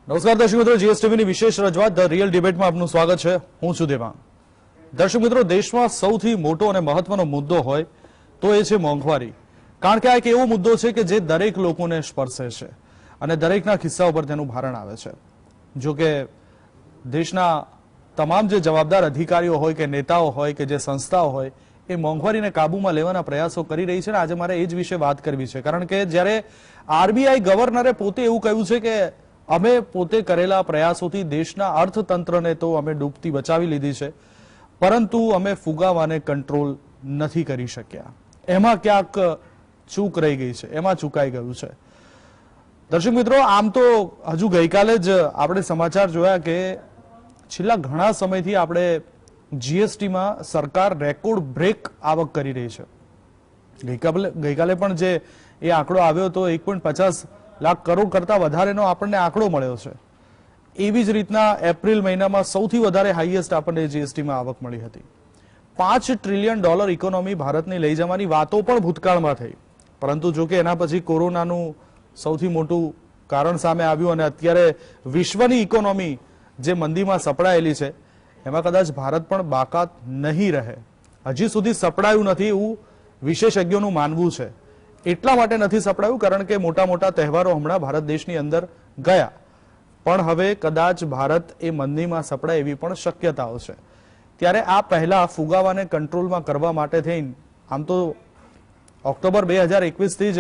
નમસ્કાર દર્શક મિત્રો, જીએસટીવીની વિશેષ રજૂઆત ધ રિયલ ડિબેટમાં આપનું સ્વાગત છે. હું છું દેવાંગ. દર્શક મિત્રો, દેશમાં સૌથી મોટો અને મહત્વનો મુદ્દો હોય તો એ છે મોંઘવારી. કારણ કે આ એક એવો મુદ્દો છે કે જે દરેક લોકોને સ્પર્શે છે અને દરેકના ખિસ્સા ઉપર તેનું ભારણ આવે છે. જો કે દેશના તમામ જે જવાબદાર અધિકારીઓ હોય કે નેતાઓ હોય કે જે સંસ્થાઓ હોય એ મોંઘવારીને કાબૂમાં લેવાના પ્રયાસો કરી રહી છે. આજે મારે એ જ વિશે વાત કરવી છે, કારણ કે જ્યારે આરબીઆઈ ગવર્નરે પોતે એવું કહ્યું છે કે અમે પોતે કરેલા પ્રયાસોથી દેશના અર્થતંત્રને તો અમે ડૂબતી બચાવી લીધી છે, પરંતુ અમે ફુગાવાને કંટ્રોલ નથી કરી શક્યા. એમાં ક્યાંક ચૂક રહી ગઈ છે, એમાં ચૂકાઈ ગયું છે. દર્શક મિત્રો, આમ તો હજુ ગઈકાલે જ આપણે સમાચાર જોયા કે છેલ્લા ઘણા સમયથી આપણે જીએસટીમાં સરકાર રેકોર્ડ બ્રેક આવક કરી રહી છે. ગઈકાલે પણ જે એ આંકડો આવ્યો હતો 1.50 લાખ કરોડ કરતા વધારેનો આપણને આંકડો મળ્યો છે. એવી જ રીતના એપ્રિલ મહિનામાં સૌથી વધારે હાઈએસ્ટ આપણને જીએસટીમાં આવક મળી હતી. $5 ટ્રિલિયન ઇકોનોમી ભારતની લઈ જવાની વાતો પણ ભૂતકાળમાં થઈ, પરંતુ જો કે એના પછી કોરોનાનું સૌથી મોટું કારણ સામે આવ્યું અને અત્યારે વિશ્વની ઇકોનોમી જે મંદીમાં સપડાયેલી છે એમાં કદાચ ભારત પણ બાકાત નહીં રહે. હજી સુધી સપડાયું નથી એવું વિશેષજ્ઞોનું માનવું છે. એટલા માટે નથી સપડાયું કારણ કે મોટા મોટા તહેવારો હમણાં ભારત દેશની અંદર ગયા, પણ હવે કદાચ ભારત એ મંદીમાં સપડાય એવી પણ શક્યતાઓ છે. ત્યારે આ પહેલા ફુગાવાને કંટ્રોલમાં કરવા માટે થઈને આમ તો ઓક્ટોબર 2021 થી જ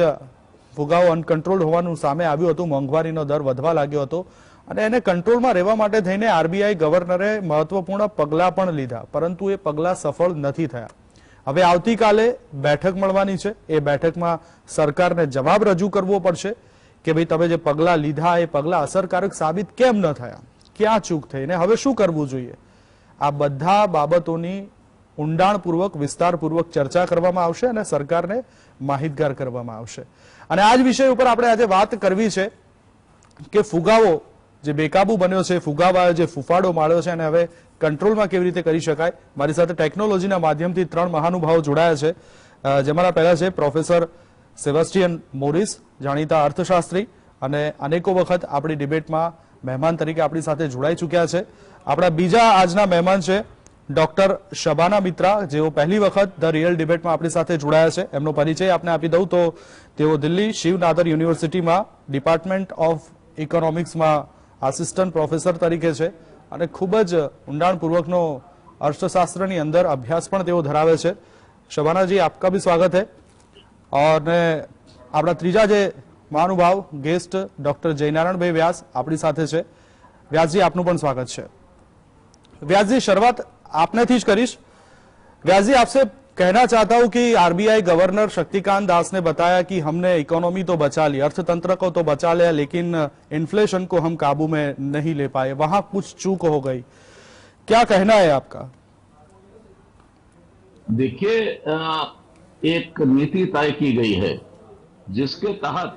ફુગાવો અનકંટ્રોલ્ડ હોવાનું સામે આવ્યું હતું. મોંઘવારીનો દર વધવા લાગ્યો હતો અને એને કંટ્રોલમાં રહેવા માટે થઈને આરબીઆઈ ગવર્નરે મહત્વપૂર્ણ પગલાં પણ લીધા, પરંતુ એ પગલાં સફળ નથી થયા. હવે આવતીકાલે બેઠક મળવાની છે. એ બેઠકમાં સરકારને જવાબ રજૂ કરવો પડશે કે ભાઈ તમે જે પગલાં લીધા એ પગલાં અસરકારક સાબિત કેમ ન થયા, ક્યાં ચૂક થઈ ને હવે શું કરવું જોઈએ. આ બધા બાબતોની ઊંડાણપૂર્વક વિસ્તારપૂર્વક ચર્ચા કરવામાં આવશે અને સરકારને માહિતગાર કરવામાં આવશે. અને આ જ વિષય ઉપર આપણે આજે વાત કરવી છે કે ફુગાવો જે બેકાબુ બન્યો છે, ફુગાવાએ જે ફૂફાડો માળ્યો છે અને હવે કંટ્રોલમાં કેવી રીતે કરી શકાય. મારી સાથે ટેકનોલોજીના માધ્યમથી 3 મહાનુભાવો જોડાયા છે, જેમાંના પહેલા છે પ્રોફેસર સેબેસ્ટિયન મોરિસ, જાણીતા અર્થશાસ્ત્રી અને અનેકો વખત આપણી ડિબેટમાં મહેમાન તરીકે આપણી સાથે જોડાઈ ચૂક્યા છે. આપણા બીજા આજના મહેમાન છે ડોક્ટર શબાના મિત્રા, જેઓ પહેલી વખત ધ રિયલ ડિબેટમાં આપણી સાથે જોડાયા છે. એમનો પરિચય આપને આપી દઉં તો તેઓ દિલ્હી શિવનાદર યુનિવર્સિટીમાં ડિપાર્ટમેન્ટ ઓફ ઇકોનોમિક્સમાં આસિસ્ટન્ટ પ્રોફેસર તરીકે છે અને ખૂબ જ ઊંડાણપૂર્વકનો અર્થશાસ્ત્રની અંદર અભ્યાસ પણ તેઓ ધરાવે છે. શબાના જી, આપકા ભી સ્વાગત है. અને આપણા ત્રીજા જે મહાનુભાવ गेस्ट डॉक्टर जयनारायण भाई व्यास આપણી સાથે છે. વ્યાસજી, આપનું પણ સ્વાગત છે. व्यासजी, शुरुआत आपने थी करीश. व्यासजी, आपसे कहना चाहता हूं कि आरबीआई गवर्नर शक्तिकांत दास ने बताया कि हमने इकोनॉमी तो बचा ली, अर्थतंत्र को तो बचा लिया, लेकिन इन्फ्लेशन को हम काबू में नहीं ले पाए, वहां कुछ चूक हो गई. क्या कहना है आपका? देखिए, एक नीति तय की गई है जिसके तहत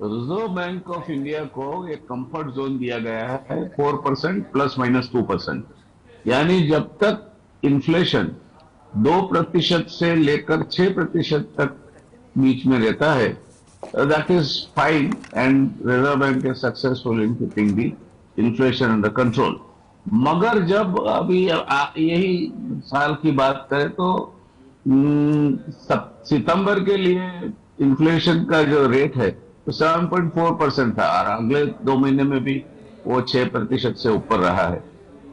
रिजर्व बैंक ऑफ इंडिया को एक कंफर्ट जोन दिया गया है 4% ±2%. यानी जब तक इन्फ्लेशन 2% से लेकर 6% तक बीच में रहता है, that is fine and reserve bank is successful in keeping the inflation under control. मगर जब अभी यही साल की बात करें तो सितंबर के लिए इन्फ्लेशन का जो रेट है तो 7.4% था और अगले 2 महीने में भी वो 6% से ऊपर रहा है.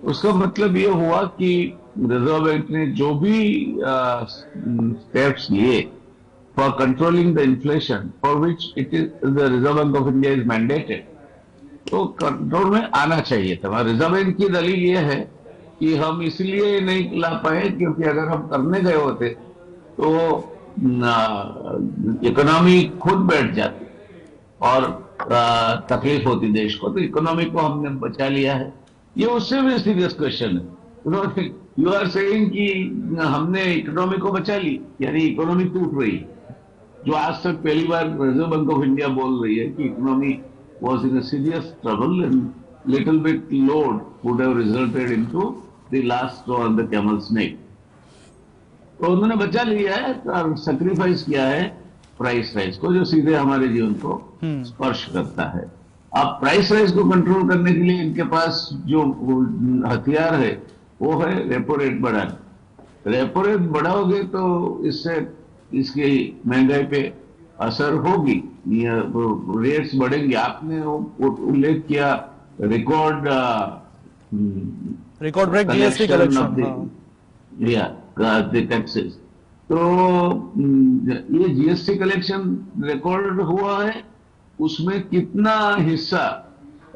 उसका मतलब ये हुआ कि रिजर्व बैंक ने जो भी स्टेप्स लिए for controlling the inflation, for which it is the reserve bank of India is mandated, तो कंट्रोल में आना चाहिए था. रिजर्व बैंक की दलील ये है कि हम इसलिए नहीं ला पाए क्योंकि अगर हम करने गए होते तो इकोनॉमी खुद बैठ जाती और तकलीफ होती देश को. तो इकोनॉमी को हमने बचा लिया है. ये उससे भी सीरियस क्वेश्चन है. यू आर सेइंग कि हमने इकोनॉमी को बचा ली, यानी इकोनॉमी टूट रही है, जो आज तक पहली बार रिजर्व बैंक ऑफ इंडिया बोल रही है कि economy was in a serious trouble and little bit load would have resulted into the last straw on the camel's neck. तो उन्होंने बचा लिया है और सेक्रीफाइस किया है प्राइस राइज को, जो सीधे हमारे जीवन को स्पर्श करता है. अब प्राइस राइज को कंट्रोल करने के लिए इनके पास जो हथियार है वो है रेपो रेट बढ़ाना। रेपो रेट बढ़ाओगे तो इससे इसकी महंगाई पे असर होगी, ये रेट्स बढ़ेंगे। आपने वो उल्लेख किया record record break GST collection of collection, हाँ। The taxes. तो ये जीएसटी कलेक्शन रिकॉर्ड हुआ है, उसमें कितना हिस्सा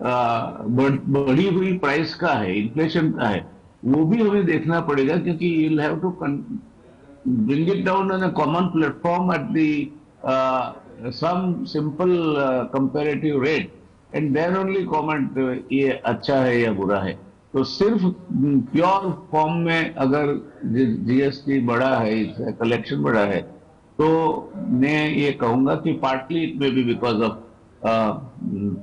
बढ़ी हुई प्राइस का है, इन्फ्लेशन का है, वो भी हमें देखना पड़ेगा, क्योंकि you will have to bring it down on a common platform at the some simple comparative rate and then only comment ये अच्छा है या बुरा है। तो सिर्फ प्योर फॉर्म में अगर जीएसटी बढ़ा है, कलेक्शन बढ़ा है, तो मैं ये कहूंगा कि partly it may be because of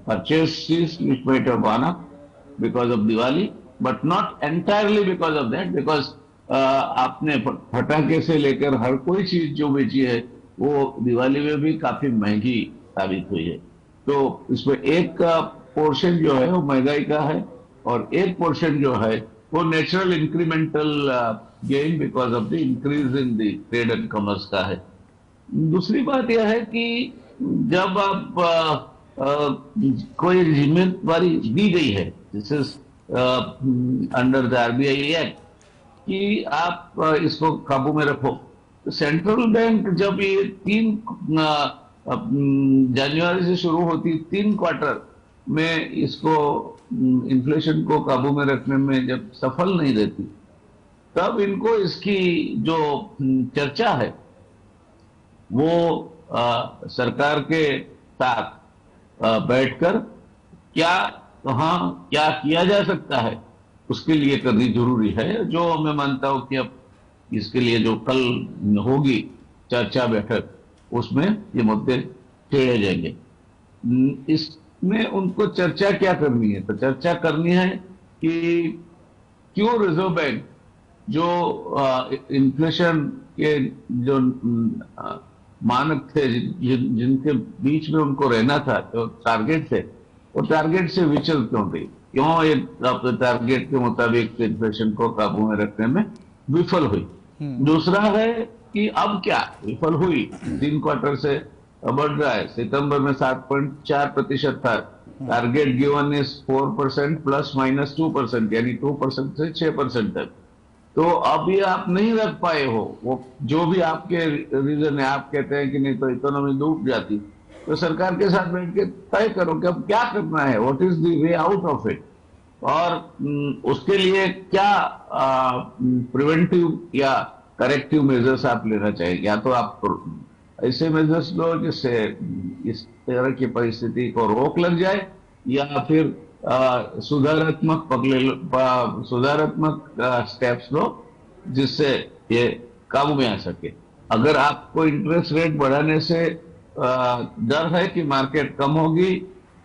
purchases which might have gone up because of Diwali, but not entirely because of that, because आपने फटाके से लेकर हर कोई चीज जो बेची है वो दिवाली में भी काफी महंगी साबित हुई है। तो इसमें एक पोर्शन जो है वो महंगाई का है और एक पोर्शन जो है वो natural incremental gain because of the increase in the trade and commerce का है। दूसरी बात यह है कि जब आप कोई जिम्मेदारी दी गई है, this is under the RBI act, कि आप इसको काबू में रखो, तो सेंट्रल बैंक जब ये 3 जनवरी से शुरू होती 3 क्वार्टर में इसको इन्फ्लेशन को काबू में रखने में जब सफल नहीं रहती, तब इनको इसकी जो चर्चा है वो सरकार के साथ बैठकर कहाँ क्या किया जा सकता है उसके लिए करनी जरूरी है। जो मैं मानता हूं कि अब इसके लिए जो कल होगी चर्चा बैठक, उसमें ये मुद्दे छेड़े जाएंगे। इसमें उनको चर्चा क्या करनी है? तो चर्चा करनी है कि क्यों रिजर्व बैंक जो इन्फ्लेशन के जो मानक थे, जिनके बीच में उनको रहना था, जो टारगेट थे, वो टारगेट से विचल क्यों गई? क्यों ये टारगेट के मुताबिक इन्फ्लेशन को काबू में रखने में विफल हुई? दूसरा है कि अब क्या विफल हुई, 3 क्वार्टर से बढ़ रहा है। सितंबर में 7.4% था, target given is 4% plus minus 2%, यानी 2% से 6% तक। तो अब ये आप नहीं रख पाए हो, वो जो भी आपके रीजन है, आप कहते हैं कि नहीं तो इकोनॉमी डूब जाती, तो सरकार के साथ बैठ के तय करो कि अब क्या करना है, what is the way out of it, और उसके लिए क्या प्रिवेंटिव या करेक्टिव मेजर्स आप लेना चाहिए। या तो आप ऐसे मेजर्स लो जिससे इस तरह की परिस्थिति को रोक लग जाए, या फिर सुधारात्मक स्टेप्स लो जिससे ये काबू में आ सके। अगर आपको इंटरेस्ट रेट बढ़ाने से डर है कि मार्केट कम होगी,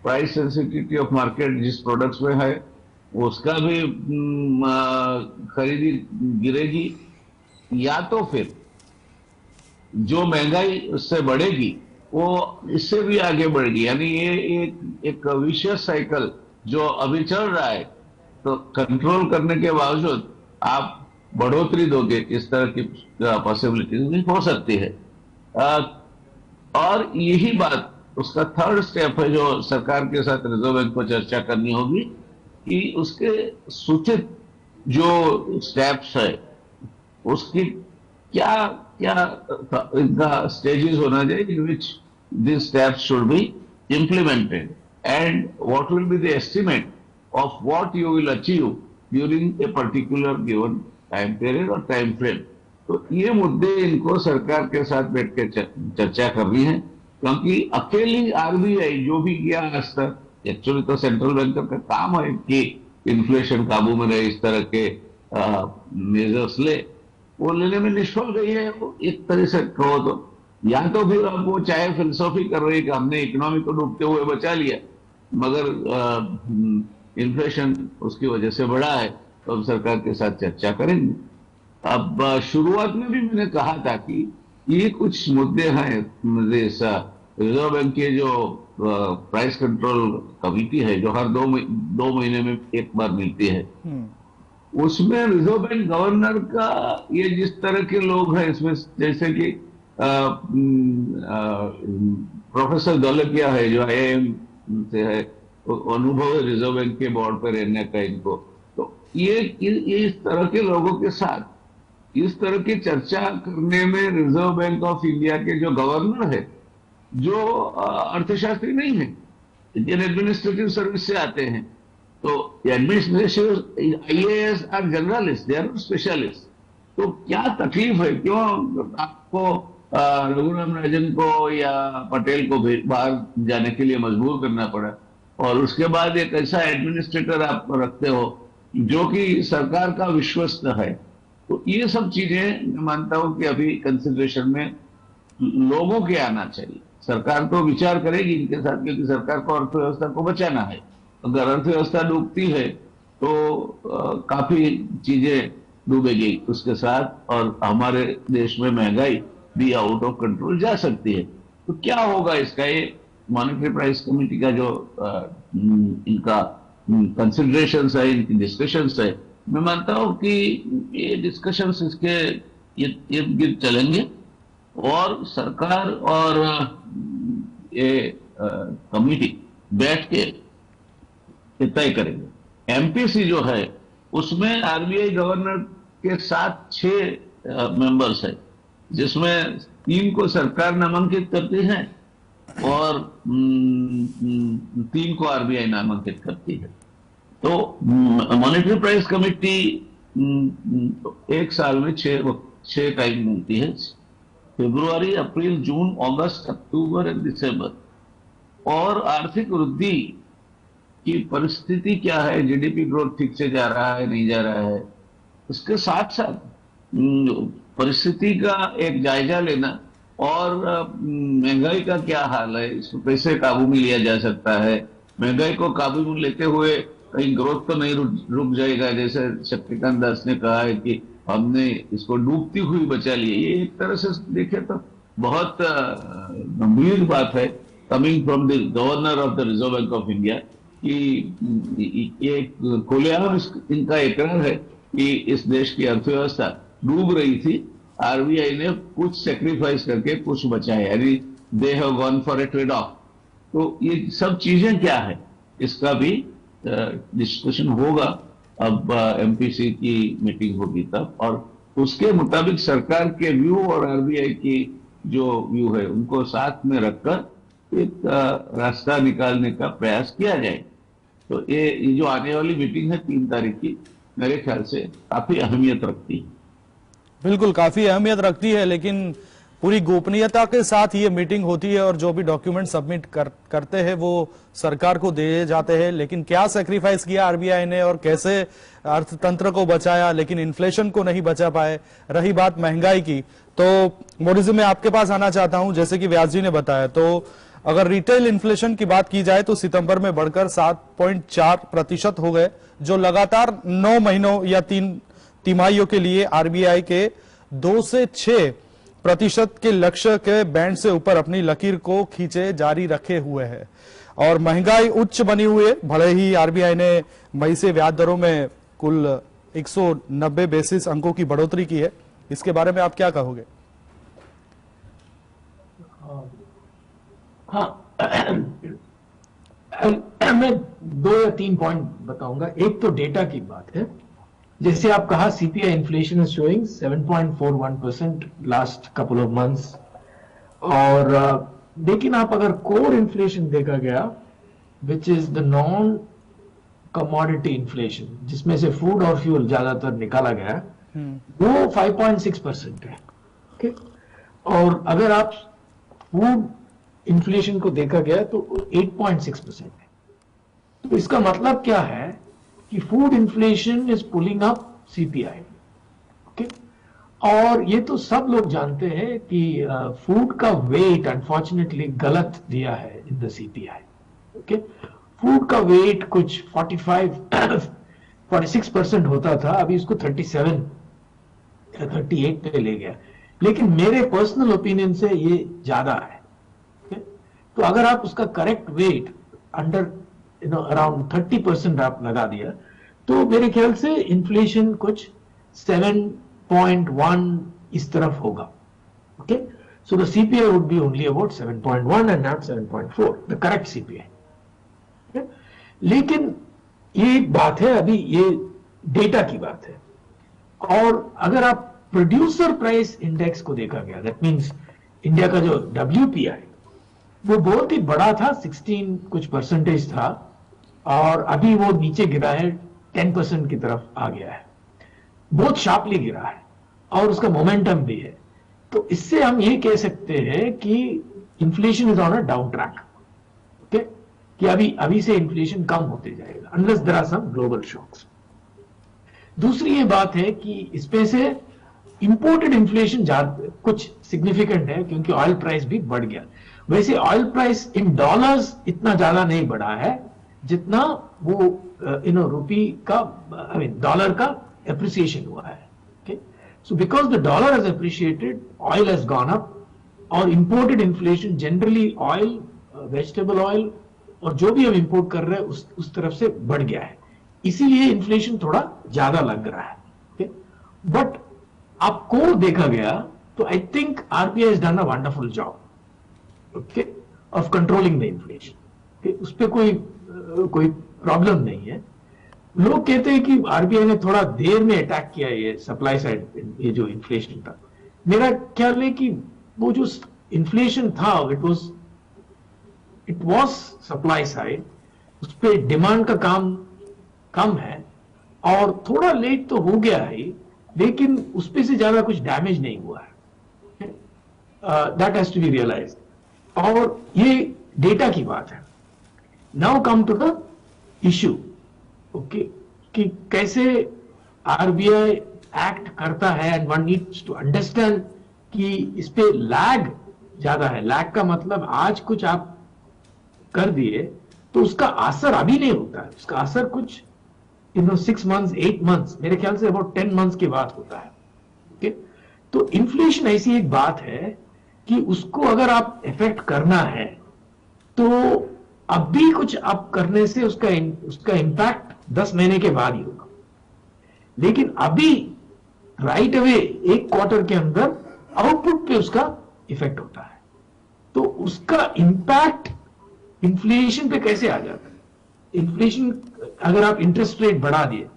प्राइस सेंसिटिविटी ऑफ मार्केट जिस प्रोडक्ट्स में है उसका भी खरीदी गिरेगी, या तो फिर जो महंगाई उससे बढ़ेगी वो इससे भी आगे बढ़ेगी, यानी ये एक विशेष साइकिल जो अभी चल रहा है, तो कंट्रोल करने के बावजूद आप बढ़ोतरी दोगे, इस तरह की पॉसिबिलिटीज भी हो सकती है। और यही बात उसका थर्ड स्टेप है जो सरकार के साथ रिजर्व बैंक को चर्चा करनी होगी, कि उसके सूचित जो स्टेप्स है उसकी क्या क्या इनका स्टेजेस होना चाहिए in which this steps should be implemented, and what will be the estimate of what you will achieve during a particular given time period or time frame। तो ये मुद्दे इनको सरकार के साथ बैठ के चर्चा करनी है, क्योंकि अकेली आरबीआई जो भी किया आज तक, एक्चुअली तो सेंट्रल बैंकर का काम है कि इन्फ्लेशन काबू में रहे, इस तरह के मेजर्स ले, वो लेने में निष्फल गई है। वो एक तरह से कहो तो, या तो फिर अब वो चाहे फिलोसॉफी कर रही है कि हमने इकोनॉमी को डूबते हुए बचा लिया, मगर इन्फ्लेशन उसकी वजह से बढ़ा है, तो हम सरकार के साथ चर्चा करेंगे। अब शुरुआत में भी मैंने कहा था कि ये कुछ मुद्दे हैं रिजर्व बैंक के जो प्राइस कंट्रोल कमेटी है जो हर 2 महीने में एक बार मिलती है, उसमें रिजर्व बैंक गवर्नर का ये जिस तरह के लोग हैं इसमें, जैसे कि प्रोफेसर दौलतिया है जो IIM से है, तो अनुभव है रिजर्व बैंक के बोर्ड पर रहने का इनको, तो ये इस तरह के लोगों के साथ इस तरह की चर्चा करने में रिजर्व बैंक ऑफ इंडिया के जो गवर्नर है, जो अर्थशास्त्री नहीं है, इंडियन एडमिनिस्ट्रेटिव सर्विस से आते हैं, तो administrative IAS are generalist, they are specialist, तो क्या तकलीफ है, क्यों आपको रघुराम राजन को या पटेल को बाहर जाने के लिए मजबूर करना पड़ा, और उसके बाद एक ऐसा एडमिनिस्ट्रेटर आप रखते हो जो कि सरकार का विश्वस्त है। तो ये सब चीजें मैं मानता हूं कि अभी कंसिडरेशन में लोगों के आना चाहिए। सरकार तो विचार करेगी इनके साथ, क्योंकि सरकार को अर्थव्यवस्था को बचाना है। अगर अर्थव्यवस्था डूबती है तो काफी चीजें डूबेगी उसके साथ, और हमारे देश में महंगाई भी आउट ऑफ कंट्रोल जा सकती है। तो क्या होगा इसका, ये मॉनेटरी प्राइस कमेटी का जो इनका कंसिडरेशंस है, इनकी डिस्कशंस है, मैं मानता हूं कि ये डिस्कशंस इसके इर्द गिर्द चलेंगे, और सरकार और ये कमेटी बैठ के तय करेंगे। MPC जो है उसमें RBI गवर्नर के साथ 6 मेंबर्स है, जिसमें 3 को सरकार नामांकित करती है और 3 को RBI नामांकित करती है। तो मॉनेटरी प्राइस कमेटी एक साल में 6 टाइम मिलती है, फरवरी, अप्रैल, जून, अगस्त, अक्टूबर और दिसंबर। और आर्थिक वृद्धि की परिस्थिति क्या है, GDP ग्रोथ ठीक से जा रहा है नहीं जा रहा है, उसके साथ साथ परिस्थिति का एक जायजा लेना, और महंगाई का क्या हाल है, इसको कैसे काबू में लिया जा सकता है, महंगाई को काबू में लेते हुए कहीं ग्रोथ तो नहीं रुक जाएगा, जैसे शक्तिकांत दास ने कहा है कि हमने इसको डूबती हुई बचा लिया। ये एक तरह से देखे तो बहुत गंभीर बात है, coming from the governor of the reserve bank of India, कि ये खुलेआम इनका इकरार है कि इस देश की अर्थव्यवस्था डूब रही थी, RBI ने कुछ सेक्रीफाइस करके कुछ बचाया, यानी they have gone for a trade off. तो ये सब चीजें क्या है, इसका भी डिस्कशन होगा। अब MPC की मीटिंग होगी तब, और उसके मुताबिक सरकार के व्यू और RBI की जो व्यू है उनको साथ में रखकर एक रास्ता निकालने का प्रयास किया जाए। तो ये जो आने वाली मीटिंग है 3 तारीख की, मेरे ख्याल से काफी अहमियत रखती है। बिल्कुल काफी अहमियत रखती है, लेकिन पूरी गोपनीयता के साथ ये मीटिंग होती है और जो भी डॉक्यूमेंट सबमिट करते हैं वो सरकार को दिए जाते हैं। लेकिन क्या सैक्रिफाइस किया RBI ने और कैसे अर्थतंत्र को बचाया, लेकिन इन्फ्लेशन को नहीं बचा पाए। रही बात महंगाई की, तो मोदी जी मैं आपके पास आना चाहता हूं। जैसे कि व्यास जी ने बताया, तो अगर रिटेल इन्फ्लेशन की बात की जाए तो सितंबर में बढ़कर 7.4% हो गए, जो लगातार 9 महीनों या 3 तिमाहियों के लिए RBI के 2 से 6% के लक्ष्य के बैंड से ऊपर अपनी लकीर को खींचे जारी रखे हुए है। और महंगाई उच्च बनी हुई है, भले ही RBI ने मई से ब्याज दरों में कुल 190 बेसिस अंकों की बढ़ोतरी की है। इसके बारे में आप क्या कहोगे? हाँ मैं 2 या 3 पॉइंट बताऊंगा। एक तो डेटा की बात है, जैसे आप कहा CPI inflation is showing 7.41% last couple of months, और लेकिन आप अगर कोर इन्फ्लेशन देखा गया, which is the non commodity inflation, जिसमें से फूड और फ्यूल ज्यादातर निकाला गया, वो 5.6% है। ओके, और अगर आप फूड इन्फ्लेशन को देखा गया तो 8.6% है। तो इसका मतलब क्या है कि food inflation is pulling up CPI। Okay, और ये तो सब लोग जानते हैं कि फूड का वेट अनफॉर्चुनेटली गलत दिया है in the CPI। Okay, food का वेट कुछ 46% होता था, अभी इसको 37 या 38 पे ले गया, लेकिन मेरे पर्सनल ओपिनियन से ये ज्यादा है। तो अगर आप उसका करेक्ट वेट अंडर अराउंड 30% आप लगा दिया, तो मेरे ख्याल से इन्फ्लेशन कुछ 7.1 इस तरफ होगा. Okay, so the CPI would be only about 7.1 and not 7.4, the correct CPI. लेकिन ये एक बात है, अभी ये डेटा की बात है. और अगर आप प्रोड्यूसर प्राइस इंडेक्स को देखा गया, दैट मींस इंडिया का जो WPI, वो बहुत ही बड़ा था, 16 कुछ परसेंटेज था, और अभी वो नीचे गिरा है, 10% की तरफ आ गया है. बहुत शार्पली गिरा है और उसका मोमेंटम भी है. तो इससे हम ये कह सकते हैं कि inflation is on a down track. Okay, कि अभी से इन्फ्लेशन कम होते जाएगा unless there are some global shocks. दूसरी ये बात है कि इसमें से इंपोर्टेड इन्फ्लेशन कुछ सिग्निफिकेंट है, क्योंकि ऑयल प्राइस भी बढ़ गया. वैसे ऑयल प्राइस इन डॉलर्स इतना ज्यादा नहीं बढ़ा है जितना वो रुपी का, डॉलर का एप्रिसिएशन हुआ है. Okay, so because the dollar has appreciated, oil has gone up, और imported inflation generally oil, vegetable oil और जो भी हम इंपोर्ट कर रहे हैं उस तरफ से बढ़ गया है. इसीलिए इन्फ्लेशन थोड़ा ज्यादा लग रहा है. ओके, बट आपको देखा गया तो I think RBI has done a wonderful job, okay, of controlling the inflation. Okay, उस पर कोई प्रॉब्लम नहीं है. लोग कहते हैं कि RBI ने थोड़ा देर में अटैक किया ये सप्लाई साइड, ये जो इन्फ्लेशन था. मेरा ख्याल है कि वो जो इन्फ्लेशन था इट वाज सप्लाई साइड, उस पर डिमांड का काम कम है और थोड़ा लेट तो हो गया है, लेकिन उस पे से ज्यादा कुछ डैमेज नहीं हुआ है. That has to be realised. और ये डेटा की बात है. Now come to the issue. Okay, कि कैसे RBI एक्ट करता है, and one needs to understand कि इस पे लैग ज्यादा है. लैग का मतलब आज कुछ आप कर दिए तो उसका असर अभी नहीं होता है, उसका असर कुछ 6 months 8 months, मेरे ख्याल से अबाउट 10 months के बाद होता है. ओके, तो इन्फ्लेशन ऐसी एक बात है कि उसको अगर आप इफेक्ट करना है तो अभी कुछ आप करने से उसका इंपैक्ट 10 महीने के बाद ही होगा. लेकिन अभी राइट अवे एक क्वार्टर के अंदर आउटपुट पे उसका इफेक्ट होता है. तो उसका इंपैक्ट इन्फ्लेशन पे कैसे आ जाता है? इन्फ्लेशन, अगर आप इंटरेस्ट रेट बढ़ा दिए,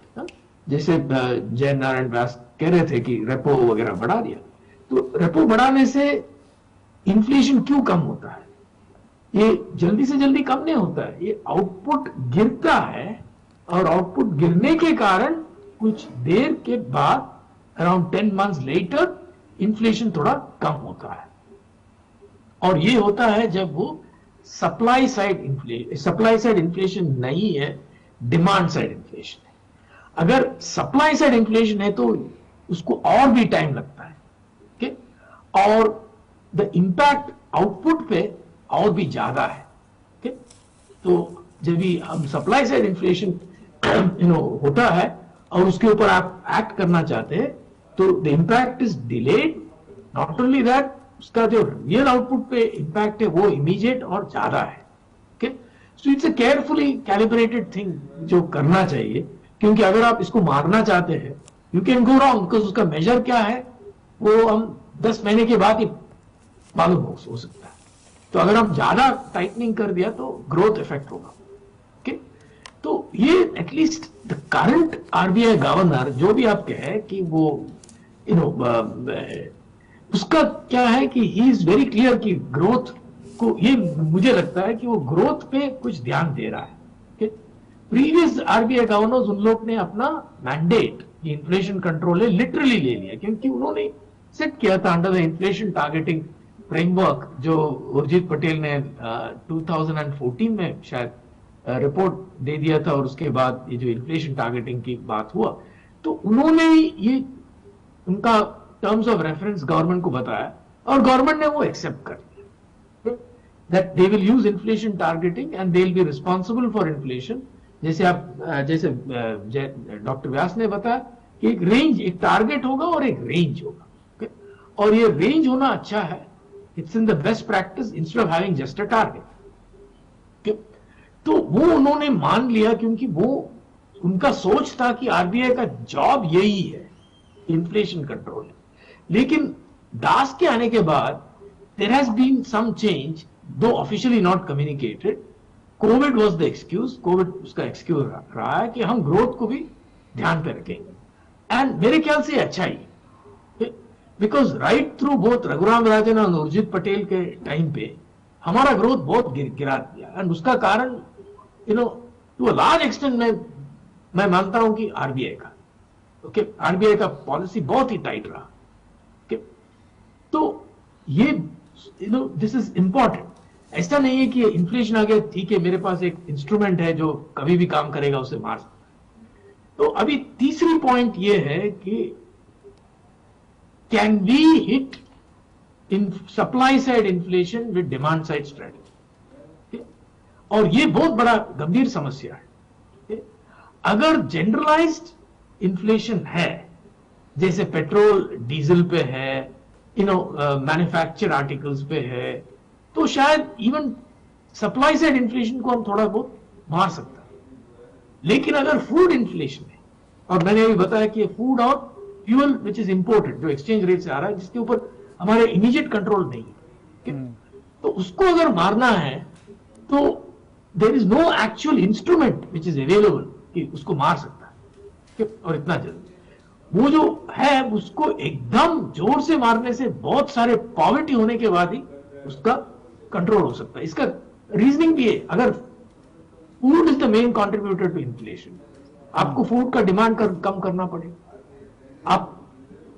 जैसे जय नारायण व्यास कह रहे थे कि रेपो वगैरह बढ़ा दिया, तो रेपो बढ़ाने से इन्फ्लेशन क्यों कम होता है? ये जल्दी से जल्दी कम नहीं होता है, ये आउटपुट गिरता है, और आउटपुट गिरने के कारण कुछ देर के बाद अराउंड 10 months लेटर इन्फ्लेशन थोड़ा कम होता है. और ये होता है जब वो सप्लाई साइड इन्फ्लेशन नहीं है, डिमांड साइड इन्फ्लेशन है. अगर सप्लाई साइड इन्फ्लेशन है तो उसको और भी टाइम लगता है. ओके, और द इंपैक्ट आउटपुट पे और भी ज्यादा है. ओके, तो जब भी हम सप्लाई साइड इन्फ्लेशन होता है और उसके ऊपर आप एक्ट करना चाहते हैं तो the impact is delayed. Not only that, उसका जो रियल आउटपुट पे इंपैक्ट है वो इमीडिएट और ज्यादा है. Okay, so it's a carefully calibrated thing जो करना चाहिए, क्योंकि अगर आप इसको मारना चाहते हैं you can go wrong, because उसका मेजर क्या है वो हम 10 महीने के बाद ही मालूम हो सकता है. तो अगर हम ज्यादा टाइटनिंग कर दिया तो ग्रोथ इफेक्ट होगा. ओके, तो ये at least the current RBI governor जो भी आप कहे कि वो उसका क्या है कि ही इज वेरी क्लियर कि ग्रोथ को, ये मुझे लगता है कि वो ग्रोथ पे कुछ ध्यान दे रहा है. प्रीवियस RBI गवर्नर्स, उन लोग ने अपना मैंडेट इन्फ्लेशन कंट्रोल है लिटरली ले लिया, क्योंकि उन्होंने सेट किया था under the inflation targeting framework, जो उर्जित पटेल ने 2014 में शायद रिपोर्ट दे दिया था, और उसके बाद ये जो इन्फ्लेशन टारगेटिंग की बात हुआ तो उन्होंने ये उनका टर्म्स ऑफ रेफरेंस गवर्नमेंट को बताया, और गवर्नमेंट ने वो एक्सेप्ट कर लिया that they will use inflation targeting and they will be responsible for inflation. जैसे डॉक्टर व्यास ने बताया कि एक रेंज, एक टारगेट होगा और एक रेंज होगा. और ये रेंज होना अच्छा है, it's in the best practice instead of having just a target. तो वो उन्होंने मान लिया क्योंकि वो उनका सोच था कि आरबीआई का जॉब यही है, इन्फ्लेशन कंट्रोल। लेकिन दास के आने के बाद there has been some change, though officially not communicated. Covid was the excuse, covid उसका एक्सक्यूज रहा है कि हम ग्रोथ को भी ध्यान पे रखेंगे। एंड मेरे ख्याल से अच्छा ही, because right through both Raghuram Rajan और उर्जित पटेल के टाइम पे हमारा ग्रोथ बहुत गिरा दिया। एंड उसका कारण टू अ लार्ज एक्सटेंट मैं मानता हूं कि आरबीआई का, ओके, आरबीआई का पॉलिसी बहुत ही टाइट रहा। ओके, तो ये दिस इज इंपॉर्टेंट। ऐसा नहीं है कि इन्फ्लेशन आ गया, ठीक है, मेरे पास एक इंस्ट्रूमेंट है जो कभी भी काम करेगा, उसे मार सकता। तो अभी तीसरी पॉइंट ये है कि can we hit in supply side inflation with demand side strategy, और ये बहुत बड़ा गंभीर समस्या है। अगर जनरलाइज्ड इन्फ्लेशन है, जैसे पेट्रोल डीजल पे है, मैन्युफैक्चर आर्टिकल्स पे है, तो शायद इवन सप्लाई साइड इन्फ्लेशन को हम थोड़ा बहुत मार सकते हैं। लेकिन अगर फूड इन्फ्लेशन है, और मैंने अभी बताया कि फूड और फ्यूल विच इज इंपोर्टेड, जो एक्सचेंज रेट से आ रहा है, जिसके ऊपर हमारे इमीडिएट कंट्रोल नहीं है, तो उसको अगर मारना है तो there is no actual instrument which is available कि उसको मार सकता है, और इतना जल्दी। वो जो है उसको एकदम जोर से मारने से बहुत सारे पॉवर्टी होने के बाद ही उसका कंट्रोल हो सकता है। इसका रीजनिंग भी है, अगर food is the main contributor to inflation, आपको फूड का डिमांड कम करना पड़ेगा।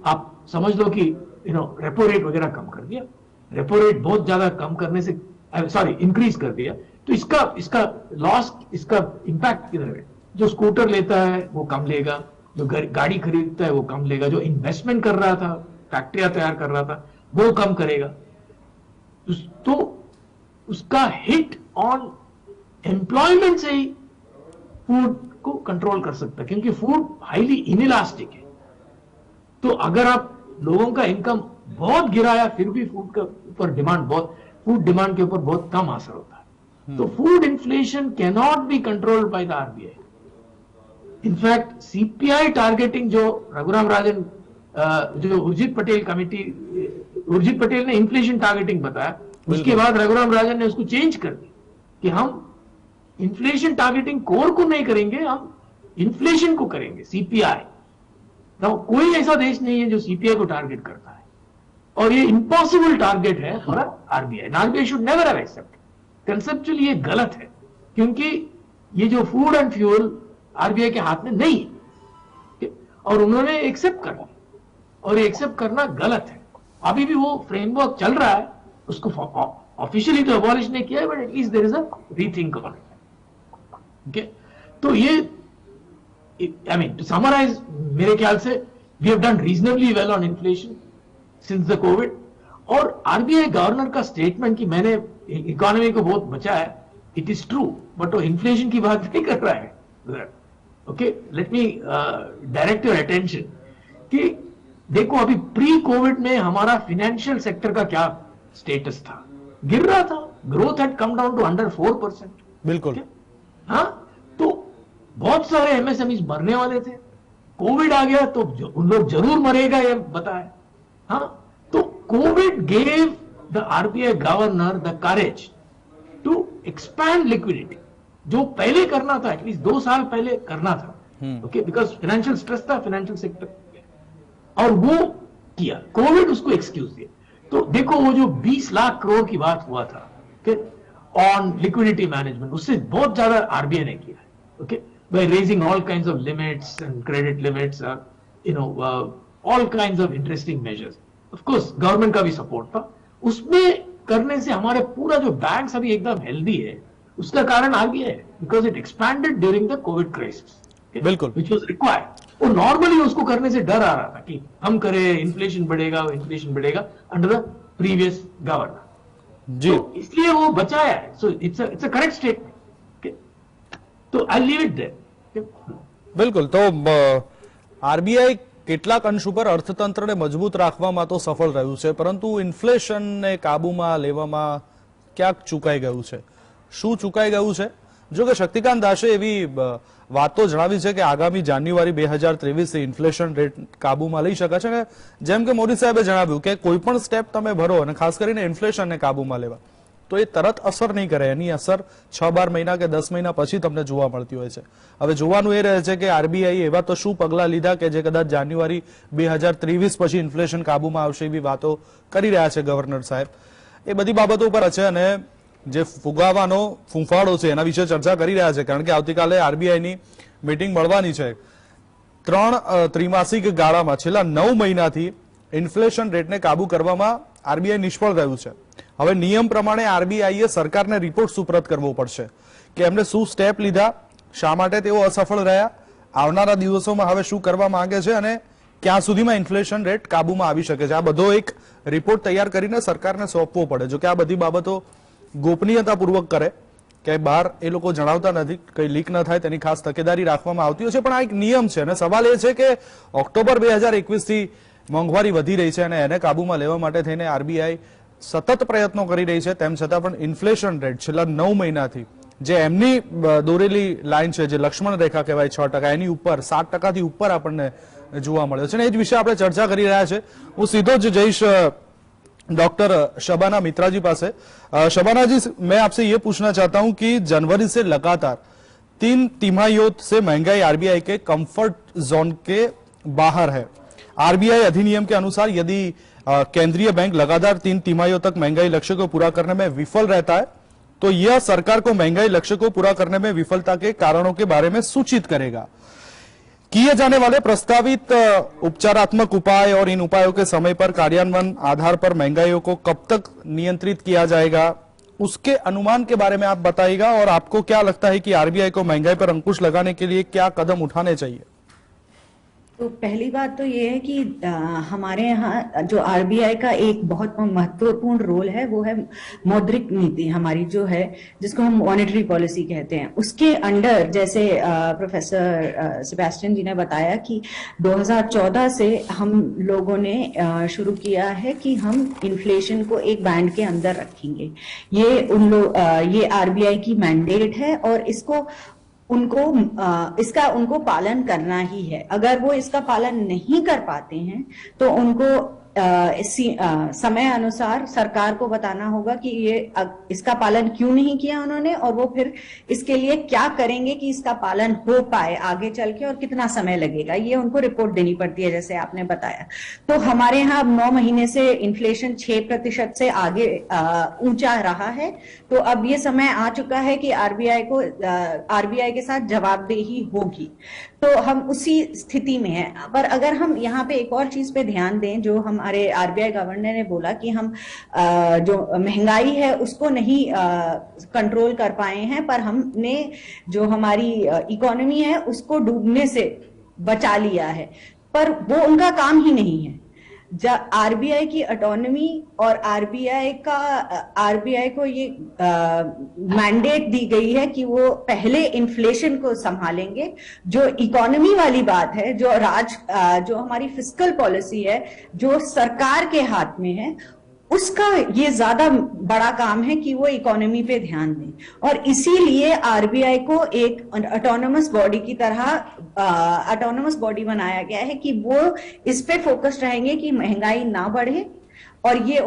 आप समझ लो कि रेपो रेट वगैरह कम कर दिया, रेपो रेट बहुत ज्यादा कम करने से, सॉरी, इंक्रीज कर दिया, तो इसका लॉस, इसका इंपैक्ट किधर है? जो स्कूटर लेता है वो कम लेगा, जो गाड़ी खरीदता है वो कम लेगा, जो इन्वेस्टमेंट कर रहा था, फैक्ट्रियां तैयार कर रहा था, वो कम करेगा। तो उसका हिट ऑन एम्प्लॉयमेंट से ही फूड को कंट्रोल कर सकता है, क्योंकि फूड हाईली इनइलास्टिक है। तो अगर आप लोगों का इनकम बहुत गिराया, फिर भी फूड के ऊपर फूड डिमांड के ऊपर बहुत कम असर होता है। तो food inflation can not be controlled by the RBI. In fact CPI targeting जो रघुराम राजन, जो उर्जित पटेल ने इन्फ्लेशन टारगेटिंग बताया, उसके बाद रघुराम राजन ने उसको चेंज कर दिया कि हम इन्फ्लेशन टारगेटिंग कोर को नहीं करेंगे, हम इन्फ्लेशन को करेंगे, सीपीआई। तो कोई ऐसा देश नहीं है जो सीपीआई को टारगेट करता है, और ये इम्पॉसिबल टारगेट है for RBI. RBI should never have accept. Conceptually ये गलत है, क्योंकि ये जो फूड एंड फ्यूल आरबीआई के हाथ में नहीं है, और उन्होंने एक्सेप्ट कर लिया, और ये एक्सेप्ट करना गलत है। अभी भी वो फ्रेमवर्क चल रहा है, उसको ऑफिशियली तो अबॉलिश नहीं किया है, but at least there is a rethink on it. Okay, तो ये, आई मीन टू समराइज, मेरे ख्याल से we have done reasonably well on inflation since the Covid. और आरबीआई गवर्नर का स्टेटमेंट कि मैंने इकोनॉमी को बहुत बचाया, इट इज ट्रू, बट वो इन्फ्लेशन की बात नहीं कर रहा है। Okay, let me direct your attention कि देखो, अभी प्री कोविड में हमारा फाइनेंशियल सेक्टर का क्या स्टेटस था, गिर रहा था, growth had come down to under 4%। बिल्कुल। हाँ, तो बहुत सारे एमएसएमई मरने वाले थे, कोविड आ गया तो उन लोग जरूर मरेगा, ये बताया। हाँ, तो Covid gave the RBI governor the courage to expand liquidity, जो पहले करना था, एटलीस्ट 2 साल पहले करना था, ओके, बिकॉज फाइनेंशियल स्ट्रेस था फाइनेंशियल सेक्टर, और वो किया। कोविड उसको एक्सक्यूज दिया। तो देखो, वो जो 20 लाख करोड़ की बात हुआ था, ओके, ऑन लिक्विडिटी मैनेजमेंट, उससे बहुत ज्यादा आरबीआई ने किया है, okay, by raising all kinds of limits and credit limits, all kinds of interesting measures. Of course government का भी सपोर्ट था, उसमें करने से हमारे पूरा जो बैंक्स अभी एकदम हेल्दी है, उसका कारण आरबीआई है, because it expanded during the Covid crisis, बिल्कुल, व्हिच वाज रिक्वायर्ड। वो नॉर्मली उसको करने से डर आ रहा था कि हम करें, इन्फ्लेशन बढ़ेगा अंडर द प्रीवियस गवर्नर जी, तो इसलिए वो बचाया है। So it's a correct statement. तो आई लीव इट देयर। बिल्कुल। तो आरबीआई કેટલાક અંશ ઉપર અર્થતંત્રને મજબૂત રાખવામાં તો સફળ રહ્યું છે, પરંતુ ઇન્ફ્લેશનને કાબૂમાં લેવામાં ક્યાંક ચૂકાઈ ગયું છે. શું ચૂકાઈ ગયું છે? જો કે શક્તિકાંત દાસે એવી વાતો જણાવી છે કે આગામી જાન્યુઆરી 2023 થી ઇન્ફ્લેશન રેટ કાબૂમાં લઈ શકાય છે. અને જેમ કે મોદી સાહેબે જણાવ્યું કે કોઈ પણ સ્ટેપ તમે ભરો અને ખાસ કરીને ઇન્ફ્લેશનને કાબૂમાં લેવા, તો એ તરત અસર નહીં કરે. એની અસર 6-12 મહિના કે 10 મહિના પછી તમને જોવા મળતી હોય છે. હવે જોવાનું એ રહે છે કે આરબીઆઈ એવા તો શું પગલાં લીધા કે જે કદાચ જાન્યુઆરી 2023 પછી ઇન્ફ્લેશન કાબૂમાં આવશે એવી વાતો કરી રહ્યા છે ગવર્નર સાહેબ. એ બધી બાબતો પર છે અને જે ફુગાવાનો ફૂંફાડો છે એના વિશે ચર્ચા કરી રહ્યા છે, કારણ કે આવતીકાલે આરબીઆઈની મીટિંગ મળવાની છે. 3 ત્રિમાસિક ગાળામાં છેલ્લા 9 મહિનાથી ઇન્ફ્લેશન રેટને કાબુ કરવામાં આરબીઆઈ નિષ્ફળ રહ્યું છે. હવે નિયમ પ્રમાણે આરબીઆઈએ સરકારને રિપોર્ટ સુપરત કરવો પડશે કે એમને શું સ્ટેપ લીધા, શા માટે તેઓ અસફળ રહ્યા, આવનારા દિવસોમાં હવે શું કરવા માંગે છે અને ક્યાં સુધીમાં ઇન્ફ્લેશન રેટ કાબુમાં આવી શકે છે. આ બધો એક રિપોર્ટ તૈયાર કરીને સરકારને સોંપવો પડે. જો કે આ બધી બાબતો ગોપનીયતાપૂર્વક કરે, કે બહાર એ લોકો જણાવતા નથી, કંઈ લીક ન થાય તેની ખાસ તકેદારી રાખવામાં આવતી હોય છે. પણ આ એક નિયમ છે અને સવાલ એ છે કે ઓક્ટોબર 2021 થી મોંઘવારી વધી રહી છે અને એને કાબુમાં લેવા માટે થઈને આરબીઆઈ સતત પ્રયત્નો કરી રહી છે. તેમ છતાં પણ ઇન્ફ્લેશન રેટ છેલ્લા 9 મહિનાથી જે એમની દોરેલી લાઈન છે, જે લક્ષ્મણ રેખા કહેવાય 6%, એની ઉપર 7%થી ઉપર આપણને જોવા મળ્યો છે. અને એ જ વિશે આપણે ચર્ચા કરી રહ્યા છે. હું સીધો જ જઈશ डॉक्टर शबाना मित्रा जी पास. शबाना जी, मैं आपसे ये पूछना चाहता हूं कि जनवरी से लगातार 3 तिमाहियों से महंगाई आरबीआई के कंफर्ट जोन के बाहर है. आरबीआई अधिनियम के अनुसार यदि केंद्रीय बैंक लगातार 3 तिमाहियों तक महंगाई लक्ष्य को पूरा करने में विफल रहता है तो यह सरकार को महंगाई लक्ष्य को पूरा करने में विफलता के कारणों के बारे में सूचित करेगा. किए जाने वाले प्रस्तावित उपचारात्मक उपाय और इन उपायों के समय पर कार्यान्वयन आधार पर महंगाई को कब तक नियंत्रित किया जाएगा, उसके अनुमान के बारे में आप बताइएगा. और आपको क्या लगता है कि आरबीआई को महंगाई पर अंकुश लगाने के लिए क्या कदम उठाने चाहिए? तो पहली बात तो ये है कि हमारे यहाँ जो आरबीआई का एक बहुत महत्वपूर्ण रोल है वो है मौद्रिक नीति हमारी जो है, जिसको हम मॉनेटरी पॉलिसी कहते हैं. उसके अंडर जैसे प्रोफेसर सेबेस्टियन जी ने बताया कि 2014 से हम लोगों ने शुरू किया है कि हम इन्फ्लेशन को एक बैंड के अंदर रखेंगे. ये आरबीआई की मैंडेट है और उनको पालन करना ही है. अगर वो इसका पालन नहीं कर पाते हैं तो उनको समय अनुसार सरकार को बताना होगा कि इसका पालन क्यों नहीं किया उन्होंने और वो फिर इसके लिए क्या करेंगे कि इसका पालन हो पाए आगे चल के और कितना समय लगेगा, ये उनको रिपोर्ट देनी पड़ती है जैसे आपने बताया. तो हमारे यहाँ 9 महीने से इन्फ्लेशन 6% से आगे ऊंचा रहा है. तो अब ये समय आ चुका है कि आरबीआई के साथ जवाबदेही होगी. तो हम उसी स्थिति में हैं. पर अगर हम यहाँ पे एक और चीज पे ध्यान दें, जो हमारे आरबीआई गवर्नर ने बोला कि हम जो महंगाई है उसको नहीं कंट्रोल कर पाए हैं, पर हमने जो हमारी इकोनॉमी है उसको डूबने से बचा लिया है. पर वो उनका काम ही नहीं है. आरबीआई की ऑटोनॉमी और आरबीआई को ये मैंडेट दी गई है कि वो पहले इन्फ्लेशन को संभालेंगे. जो इकोनॉमी वाली बात है, जो हमारी फिस्कल पॉलिसी है, जो सरकार के हाथ में है, उसका ये ज्यादा बड़ा काम है कि वो इकोनॉमी पे ध्यान दें. और इसीलिए आरबीआई को एक ऑटोनोमस बॉडी की तरह ऑटोनोमस बॉडी बनाया गया है कि वो इस पे फोकस रहेंगे कि महंगाई ना बढ़े. और ये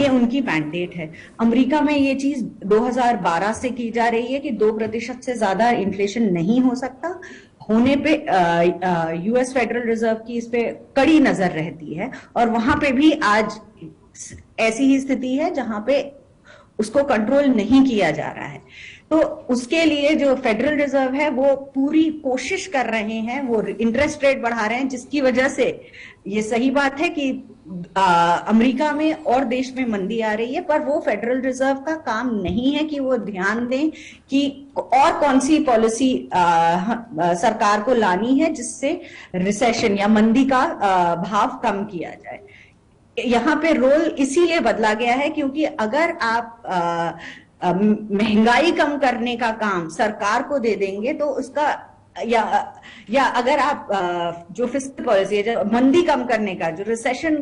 उनकी मैंडेट है. अमेरिका में ये चीज 2012 से की जा रही है कि 2% से ज्यादा इन्फ्लेशन नहीं हो सकता. होने पे यूएस फेडरल रिजर्व की इस पे कड़ी नजर रहती है और वहां पे भी आज ऐसी ही स्थिति है जहां पे उसको कंट्रोल नहीं किया जा रहा है. तो उसके लिए जो फेडरल रिजर्व है वो पूरी कोशिश कर रहे हैं, वो इंटरेस्ट रेट बढ़ा रहे हैं, जिसकी वजह से ये सही बात है कि अमेरिका में और देश में मंदी आ रही है. पर वो फेडरल रिजर्व का काम नहीं है कि वो ध्यान दें कि और कौन सी पॉलिसी सरकार को लानी है जिससे रिसेशन या मंदी का भाव कम किया जाए. यहाँ पे रोल इसीलिए बदला गया है क्योंकि अगर आप महंगाई कम करने का काम सरकार को दे देंगे तो उसका या अगर आप जो फिस्कल पॉलिसी है, जो मंदी कम करने का, जो रिसेशन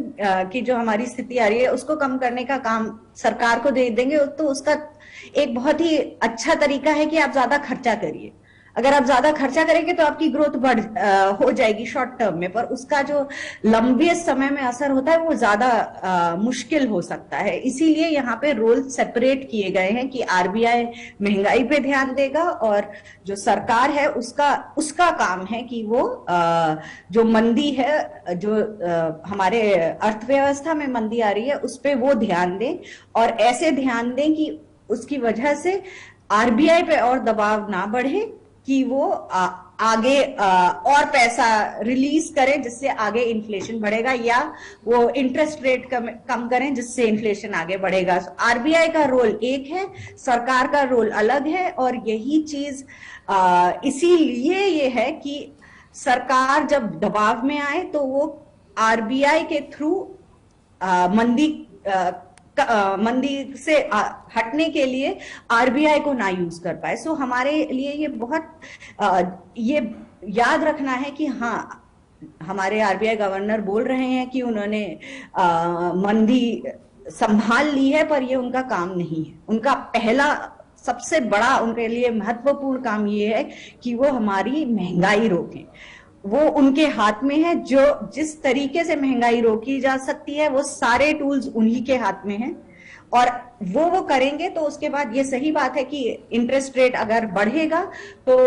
की जो हमारी स्थिति आ रही है उसको कम करने का काम सरकार को दे देंगे, तो उसका एक बहुत ही अच्छा तरीका है कि आप ज्यादा खर्चा करिए। अगर आप ज्यादा खर्चा करेंगे तो आपकी ग्रोथ हो जाएगी शॉर्ट टर्म में, पर उसका जो लंबे समय में असर होता है वो ज्यादा मुश्किल हो सकता है। इसीलिए यहाँ पे रोल सेपरेट किए गए हैं कि आरबीआई महंगाई पे ध्यान देगा और जो सरकार है उसका काम है कि वो जो मंदी है, जो हमारे अर्थव्यवस्था में मंदी आ रही है उस पे वो ध्यान दें, और ऐसे ध्यान दें कि उसकी वजह से आरबीआई पे और दबाव ना बढ़े कि वो आगे और पैसा रिलीज करें जिससे आगे इन्फ्लेशन बढ़ेगा, या वो इंटरेस्ट रेट कम करें जिससे इन्फ्लेशन आगे बढ़ेगा। आरबीआई का रोल एक है, सरकार का रोल अलग है, और यही चीज इसीलिए ये है कि सरकार जब दबाव में आए तो वो आरबीआई के थ्रू मंदी से हटने के लिए आरबीआई को ना यूज कर पाए। सो हमारे लिए ये बहुत ये याद रखना है कि हाँ, हमारे आरबीआई गवर्नर बोल रहे हैं कि उन्होंने मंदी संभाल ली है, पर ये उनका काम नहीं है। उनका पहला सबसे बड़ा, उनके लिए महत्वपूर्ण काम ये है कि वो हमारी महंगाई रोकें। वो उनके हाथ में है, जो जिस तरीके से महंगाई रोकी जा सकती है वो सारे टूल्स उन्हीं के हाथ में हैं, और वो करेंगे तो उसके बाद ये सही बात है कि इंटरेस्ट रेट अगर बढ़ेगा तो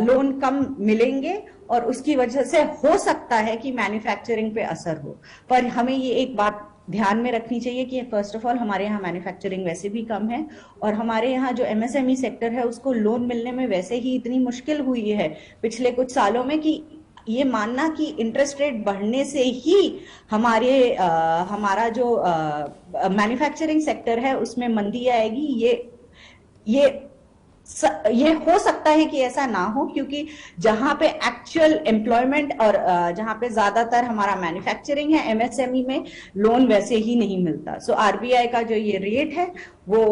लोन कम मिलेंगे, और उसकी वजह से हो सकता है कि मैन्युफैक्चरिंग पे असर हो। पर हमें ये एक बात ध्यान में रखनी चाहिए कि फर्स्ट ऑफ ऑल हमारे यहाँ मैन्युफैक्चरिंग वैसे भी कम है, और हमारे यहाँ जो एमएसएमई सेक्टर है उसको लोन मिलने में वैसे ही इतनी मुश्किल हुई है पिछले कुछ सालों में कि ये मानना कि इंटरेस्ट रेट बढ़ने से ही हमारा जो मैन्युफैक्चरिंग सेक्टर है उसमें मंदी आएगी, ये हो सकता है कि ऐसा ना हो, क्योंकि जहां पे एक्चुअल एम्प्लॉयमेंट और जहां पे ज्यादातर हमारा मैन्युफैक्चरिंग है, एमएसएमई में लोन वैसे ही नहीं मिलता। सो आरबीआई का जो ये रेट है वो,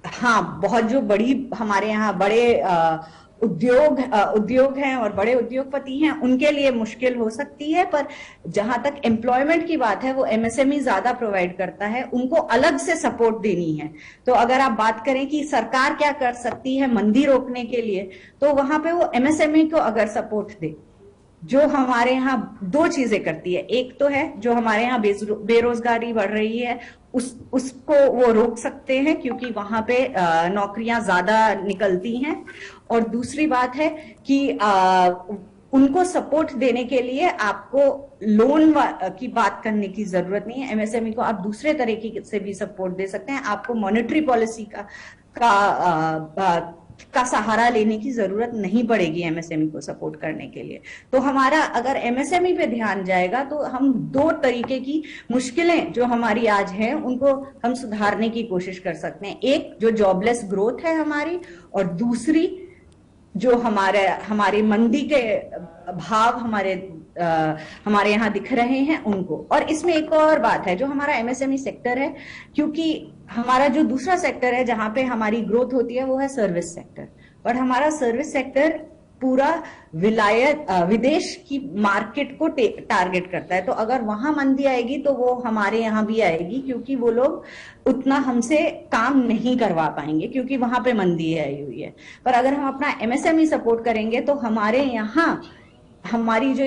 हाँ, बहुत जो बड़ी हमारे यहाँ बड़े उद्योग हैं और बड़े उद्योगपति हैं उनके लिए मुश्किल हो सकती है, पर जहां तक एम्प्लॉयमेंट की बात है वो एमएसएमई ज्यादा प्रोवाइड करता है, उनको अलग से सपोर्ट देनी है। तो अगर आप बात करें कि सरकार क्या कर सकती है मंदी रोकने के लिए, तो वहां पे वो एमएसएमई को अगर सपोर्ट दे, जो हमारे यहाँ दो चीजें करती है। एक तो है जो हमारे यहाँ बेरोजगारी बढ़ रही है उसको वो रोक सकते हैं, क्योंकि वहां पे नौकरियां ज्यादा निकलती हैं, और दूसरी बात है कि उनको सपोर्ट देने के लिए आपको लोन की बात करने की जरूरत नहीं है। एमएसएमई को आप दूसरे तरीके से भी सपोर्ट दे सकते हैं। आपको मॉनेटरी पॉलिसी का सहारा लेने की जरूरत नहीं पड़ेगी एमएसएमई को सपोर्ट करने के लिए। तो हमारा अगर एमएसएमई पे ध्यान जाएगा तो हम दो तरीके की मुश्किलें जो हमारी आज हैं उनको हम सुधारने की कोशिश कर सकते हैं। एक जो जॉबलेस ग्रोथ है हमारी, और दूसरी जो हमारे मंदी के भाव हमारे यहाँ दिख रहे हैं उनको। और इसमें एक और बात है, जो हमारा एमएसएमई सेक्टर है, क्योंकि हमारा जो दूसरा सेक्टर है जहां पे हमारी ग्रोथ होती है वो है सर्विस सेक्टर, बट हमारा सर्विस सेक्टर पूरा विदेश की मार्केट को टारगेट करता है। तो अगर वहां मंदी आएगी तो वो हमारे यहाँ भी आएगी, क्योंकि वो लोग उतना हमसे काम नहीं करवा पाएंगे क्योंकि वहां पे मंदी आई हुई है। पर अगर हम अपना एमएसएमई सपोर्ट करेंगे तो हमारे यहाँ हमारी जो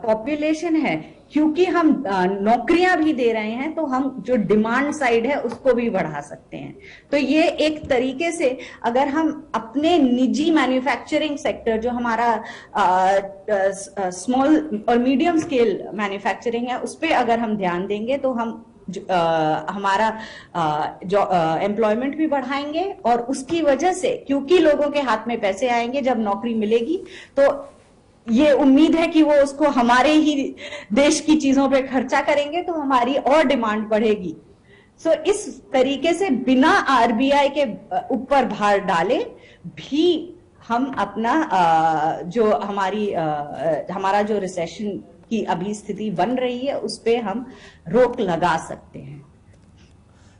पॉपुलेशन है, क्योंकि हम नौकरियां भी दे रहे हैं, तो हम जो डिमांड साइड है उसको भी बढ़ा सकते हैं। तो ये एक तरीके से अगर हम अपने निजी मैन्युफैक्चरिंग सेक्टर, जो हमारा स्मॉल और मीडियम स्केल मैन्युफैक्चरिंग है, उस पर अगर हम ध्यान देंगे तो हम हमारा जो एम्प्लॉयमेंट भी बढ़ाएंगे, और उसकी वजह से क्योंकि लोगों के हाथ में पैसे आएंगे जब नौकरी मिलेगी, तो ये उम्मीद है कि वो उसको हमारे ही देश की चीजों पे खर्चा करेंगे, तो हमारी और डिमांड बढ़ेगी। सो इस तरीके से बिना आरबीआई के ऊपर भार डाले भी हम अपना जो हमारा जो रिसेशन की अभी स्थिति बन रही है उस पे हम रोक लगा सकते हैं।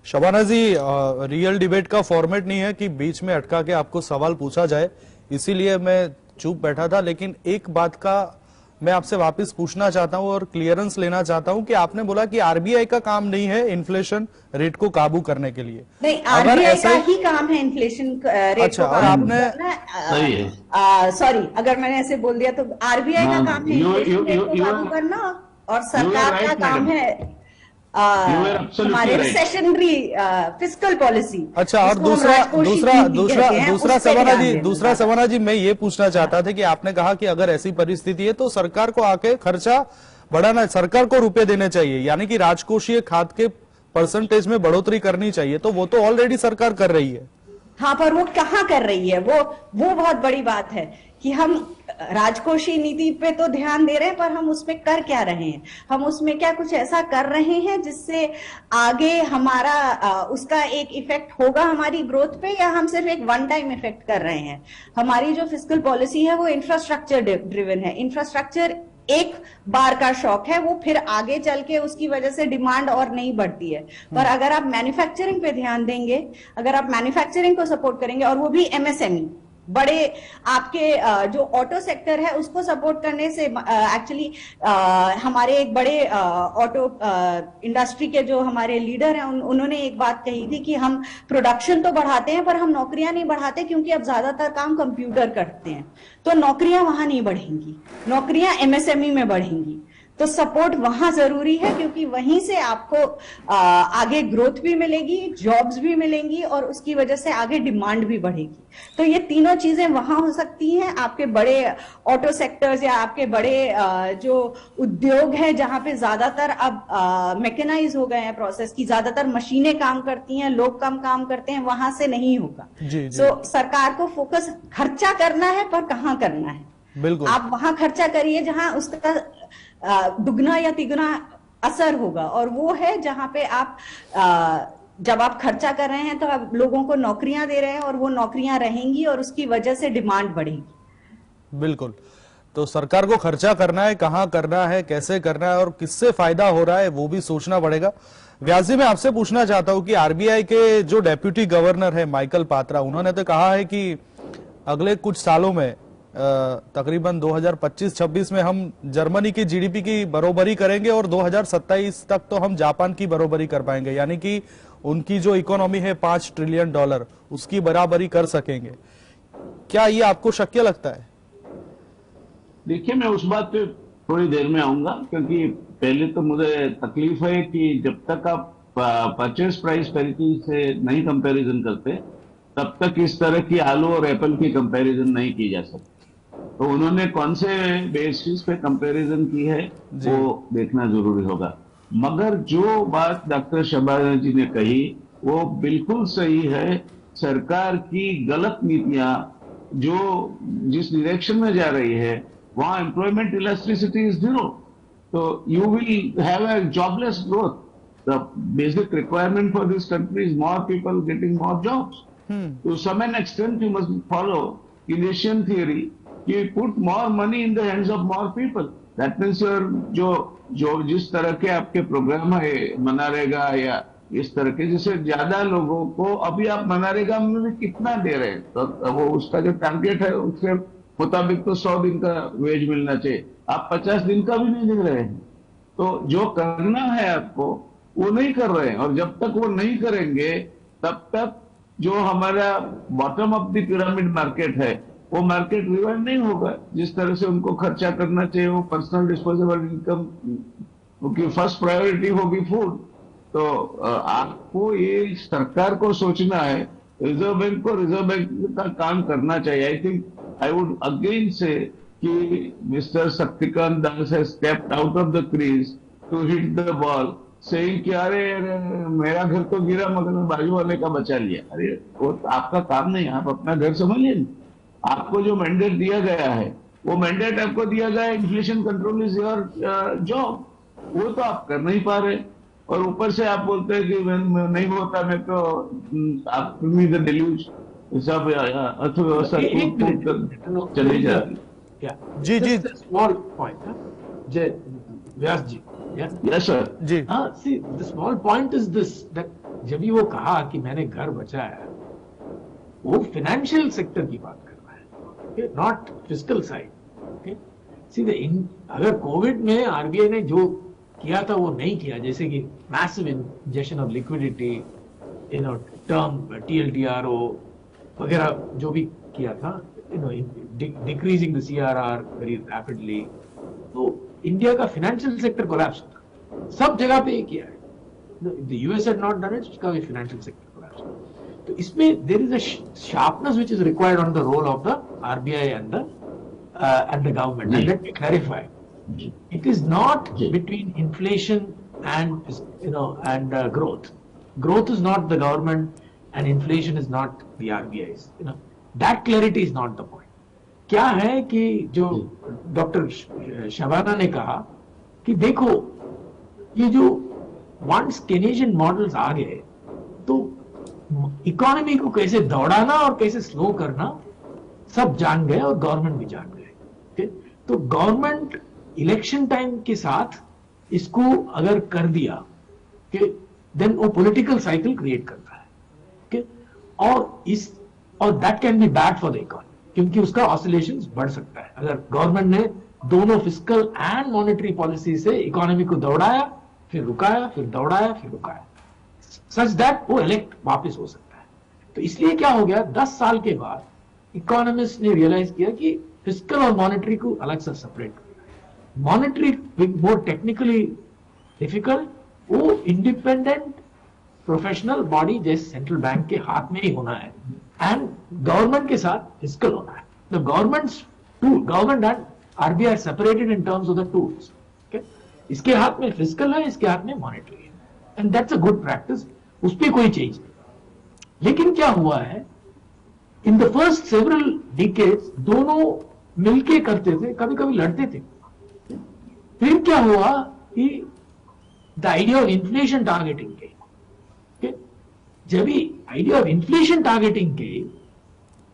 शबाना जी, रियल डिबेट का फॉर्मेट नहीं है कि बीच में अटका के आपको सवाल पूछा जाए, इसीलिए मैं चुप बैठा था, लेकिन एक बात का मैं आपसे वापस पूछना चाहता हूं और क्लियरेंस लेना चाहता हूं कि आपने बोला कि आरबीआई का काम नहीं है इन्फ्लेशन रेट को काबू करने के लिए। नहीं, अगर आरबीआई ऐसा का ही काम है इन्फ्लेशन रेट अच्छा, को और काबू आपने सही है। करना। सॉरी, अगर मैंने ऐसे बोल दिया तो आरबीआई का हाँ, काम है इन्फ्लेशन रेट को काबू करना, और सरकार का right, काम madam. है You were absolutely हमारे right. Recessionary fiscal policy. अच्छा, और दूसरा सवाना जी मैं ये पूछना चाहता था कि आपने कहा कि अगर ऐसी परिस्थिति है तो सरकार को आके खर्चा बढ़ाना, सरकार को रुपए देने चाहिए, यानी कि राजकोषीय खात के परसेंटेज में बढ़ोतरी करनी चाहिए, तो वो तो ऑलरेडी सरकार कर रही है। हाँ, पर वो कहाँ कर रही है? वो बहुत बड़ी बात है कि हम राजकोषीय नीति पे तो ध्यान दे रहे हैं, पर हम उसमें कर क्या रहे हैं? हम उसमें क्या कुछ ऐसा कर रहे हैं जिससे आगे हमारा उसका एक इफेक्ट होगा हमारी ग्रोथ पे, या हम सिर्फ एक वन टाइम इफेक्ट कर रहे हैं? हमारी जो फिस्कल पॉलिसी है वो इंफ्रास्ट्रक्चर ड्रिवन है। इंफ्रास्ट्रक्चर एक बार का शॉक है, वो फिर आगे चल के उसकी वजह से डिमांड और नहीं बढ़ती है। पर अगर आप मैन्युफैक्चरिंग पे ध्यान देंगे, अगर आप मैन्युफैक्चरिंग को सपोर्ट करेंगे, और वो भी एमएसएमई, बड़े आपके जो ऑटो सेक्टर है उसको सपोर्ट करने से एक्चुअली हमारे एक बड़े ऑटो इंडस्ट्री के जो हमारे लीडर हैं उन्होंने एक बात कही थी कि हम प्रोडक्शन तो बढ़ाते हैं पर हम नौकरियां नहीं बढ़ाते, क्योंकि अब ज्यादातर काम कंप्यूटर करते हैं, तो नौकरियां वहां नहीं बढ़ेंगी, नौकरियां एमएसएमई में बढ़ेंगी। तो सपोर्ट वहां जरूरी है, क्योंकि वहीं से आपको आगे ग्रोथ भी मिलेगी, जॉब्स भी मिलेंगी, और उसकी वजह से आगे डिमांड भी बढ़ेगी। तो ये तीनों चीजें वहां हो सकती हैं। आपके बड़े ऑटो सेक्टर्स या आपके बड़े जो उद्योग है जहां पे ज्यादातर अब मैकेनाइज हो गए हैं प्रोसेस की, ज्यादातर मशीनें काम करती हैं, लोग कम काम करते हैं, वहां से नहीं होगा। तो सरकार को फोकस खर्चा करना है, पर कहाँ करना है? बिल्कुल, आप वहां खर्चा करिए जहां उसका दुगना या तिगुना असर होगा, और वो है जहां पे आप जब आप खर्चा कर रहे हैं तो आप लोगों को नौकरियां दे रहे हैं, और वो नौकरियां रहेंगी और उसकी वजह से डिमांड बढ़ेगी। बिल्कुल, तो सरकार को खर्चा करना है, कहाँ करना है, कैसे करना है और किससे फायदा हो रहा है वो भी सोचना पड़ेगा। व्यास जी, मैं आपसे पूछना चाहता हूं कि आरबीआई के जो डेप्यूटी गवर्नर है माइकल पात्रा, उन्होंने तो कहा है कि अगले कुछ सालों में तकरीबन 2025-26 में हम जर्मनी की जीडीपी की बरोबरी करेंगे और 2027 तक तो हम जापान की बरोबरी कर पाएंगे, यानी कि उनकी जो इकोनॉमी है $5 ट्रिलियन उसकी बराबरी कर सकेंगे। क्या ये आपको शक्य लगता है? देखिए, मैं उस बात पे थोड़ी देर में आऊंगा, क्योंकि पहले तो मुझे तकलीफ है कि जब तक आप परचेज प्राइस पैरिटी से नहीं कंपैरिजन करते तब तक इस तरह की आलू और एप्पल की कंपैरिजन नहीं की जा सकती। तो उन्होंने कौन से बेसिस पे कंपैरिजन की है वो देखना जरूरी होगा। मगर जो बात डॉक्टर शहबाज जी ने कही वो बिल्कुल सही है। सरकार की गलत नीतियां जो जिस डायरेक्शन में जा रही है वहां एम्प्लॉयमेंट इलास्टिसिटी इज जीरो, तो you will have a jobless growth. The basic requirement for this country is more people getting more jobs. To some extent, you must follow Keynesian theory. You put more money in the hands of more people. That means जो जिस तरह के आपके programme है मनरेगा या इस तरह के, जिससे ज्यादा लोगों को अभी आप मनरेगा में भी कितना दे रहे हैं, तो वो उसका जो टारगेट है उसके मुताबिक तो 100 दिन का वेज मिलना चाहिए, आप 50 दिन का भी नहीं दे रहे हैं। तो जो करना है आपको वो नहीं कर रहे हैं, और जब तक वो नहीं करेंगे तब तक जो हमारा bottom of the pyramid market है वो मार्केट रिवाइव नहीं होगा। जिस तरह से उनको खर्चा करना चाहिए वो पर्सनल डिस्पोजेबल इनकम, क्योंकि फर्स्ट प्रायोरिटी होगी फूड। तो आपको ये सरकार को सोचना है, रिजर्व बैंक को रिजर्व बैंक का काम करना चाहिए। I think I would again say कि mister Shaktikanta Das has stepped out of the crease to hit the ball, saying कि अरे मेरा घर तो गिरा मगर मैं बाजू वाले का बचा लिया। अरे वो तो आपका काम नहीं, आप अपना घर संभालिए। आपको जो मैंडेट दिया गया है वो मैंडेट आपको दिया गया है, inflation control is your job, वो तो आप कर नहीं पा रहे। और ऊपर से आप बोलते हैं कि नहीं होता, मैं तो आप डिल्यूज सब अर्थव्यवस्था चली जा रही। जी जी, स्मॉल पॉइंट व्यास जी। यस सर जी। हाँ, see the small point is this, जब भी वो कहा कि मैंने घर बचाया, वो फाइनेंशियल सेक्टर की बात कर रहा है। okay? Not fiscal side. Okay? See, अगर कोविड में आरबीआई ने जो किया था वो नहीं किया, जैसे कि massive injection of liquidity, term TLTRO वगैरह जो भी किया था, decreasing the CRR very rapidly, तो इंडिया का फाइनेंशियल सेक्टर कोलैप्स होता, सब जगह पे ये किया है. The US had not done it, उसका भी फाइनेंशियल सेक्टर कोलैप्स. तो इसमें there is a sharpness which is required on the role of the RBI and the government. And let me clarify. It is not between inflation and growth. Growth is not the government and inflation is not the RBI's. That clarity is not the point. क्या है कि जो doctor Shabana ने कहा कि देखो ये जो वंस केनेशियन मॉडल्स आ गए तो इकोनॉमी को कैसे दौड़ाना और कैसे स्लो करना सब जान गए और गवर्नमेंट भी जान गए. तो गवर्नमेंट इलेक्शन टाइम के साथ इसको अगर कर दिया कि देन वो पॉलिटिकल साइकिल क्रिएट करता है. और that can be bad for the economy, क्योंकि उसका ऑसिलेशंस बढ़ सकता है. अगर गवर्नमेंट ने दोनों फिस्कल एंड मॉनेटरी पॉलिसी से इकोनॉमी को दौड़ाया, फिर रुकाया, फिर दौड़ाया, फिर रुकाया, सच दैट वो इलेक्ट वापस हो सकता है. तो इसलिए क्या हो गया, 10 साल के बाद इकोनॉमिस्ट ने रियलाइज किया कि फिस्कल और मॉनेटरी को अलग से सेपरेट करना है. मॉनेटरी मोर टेक्निकली डिफिकल्ट, वो इंडिपेंडेंट प्रोफेशनल बॉडी जैसे सेंट्रल बैंक के हाथ में ही होना है, एंड गवर्नमेंट के साथ फिस्कल होना है. The government and RBI are separated in terms of the tools. इसके हाथ में फिस्कल है, इसके हाथ में मॉनेटरी है, and that's a good practice, उस पर कोई चेंज नहीं. लेकिन क्या हुआ है, in the first several decades दोनों मिलके करते थे, कभी कभी लड़ते थे. फिर क्या हुआ कि the idea of inflation targeting के, जब भी आइडिया ऑफ इन्फ्लेशन टारगेटिंग के,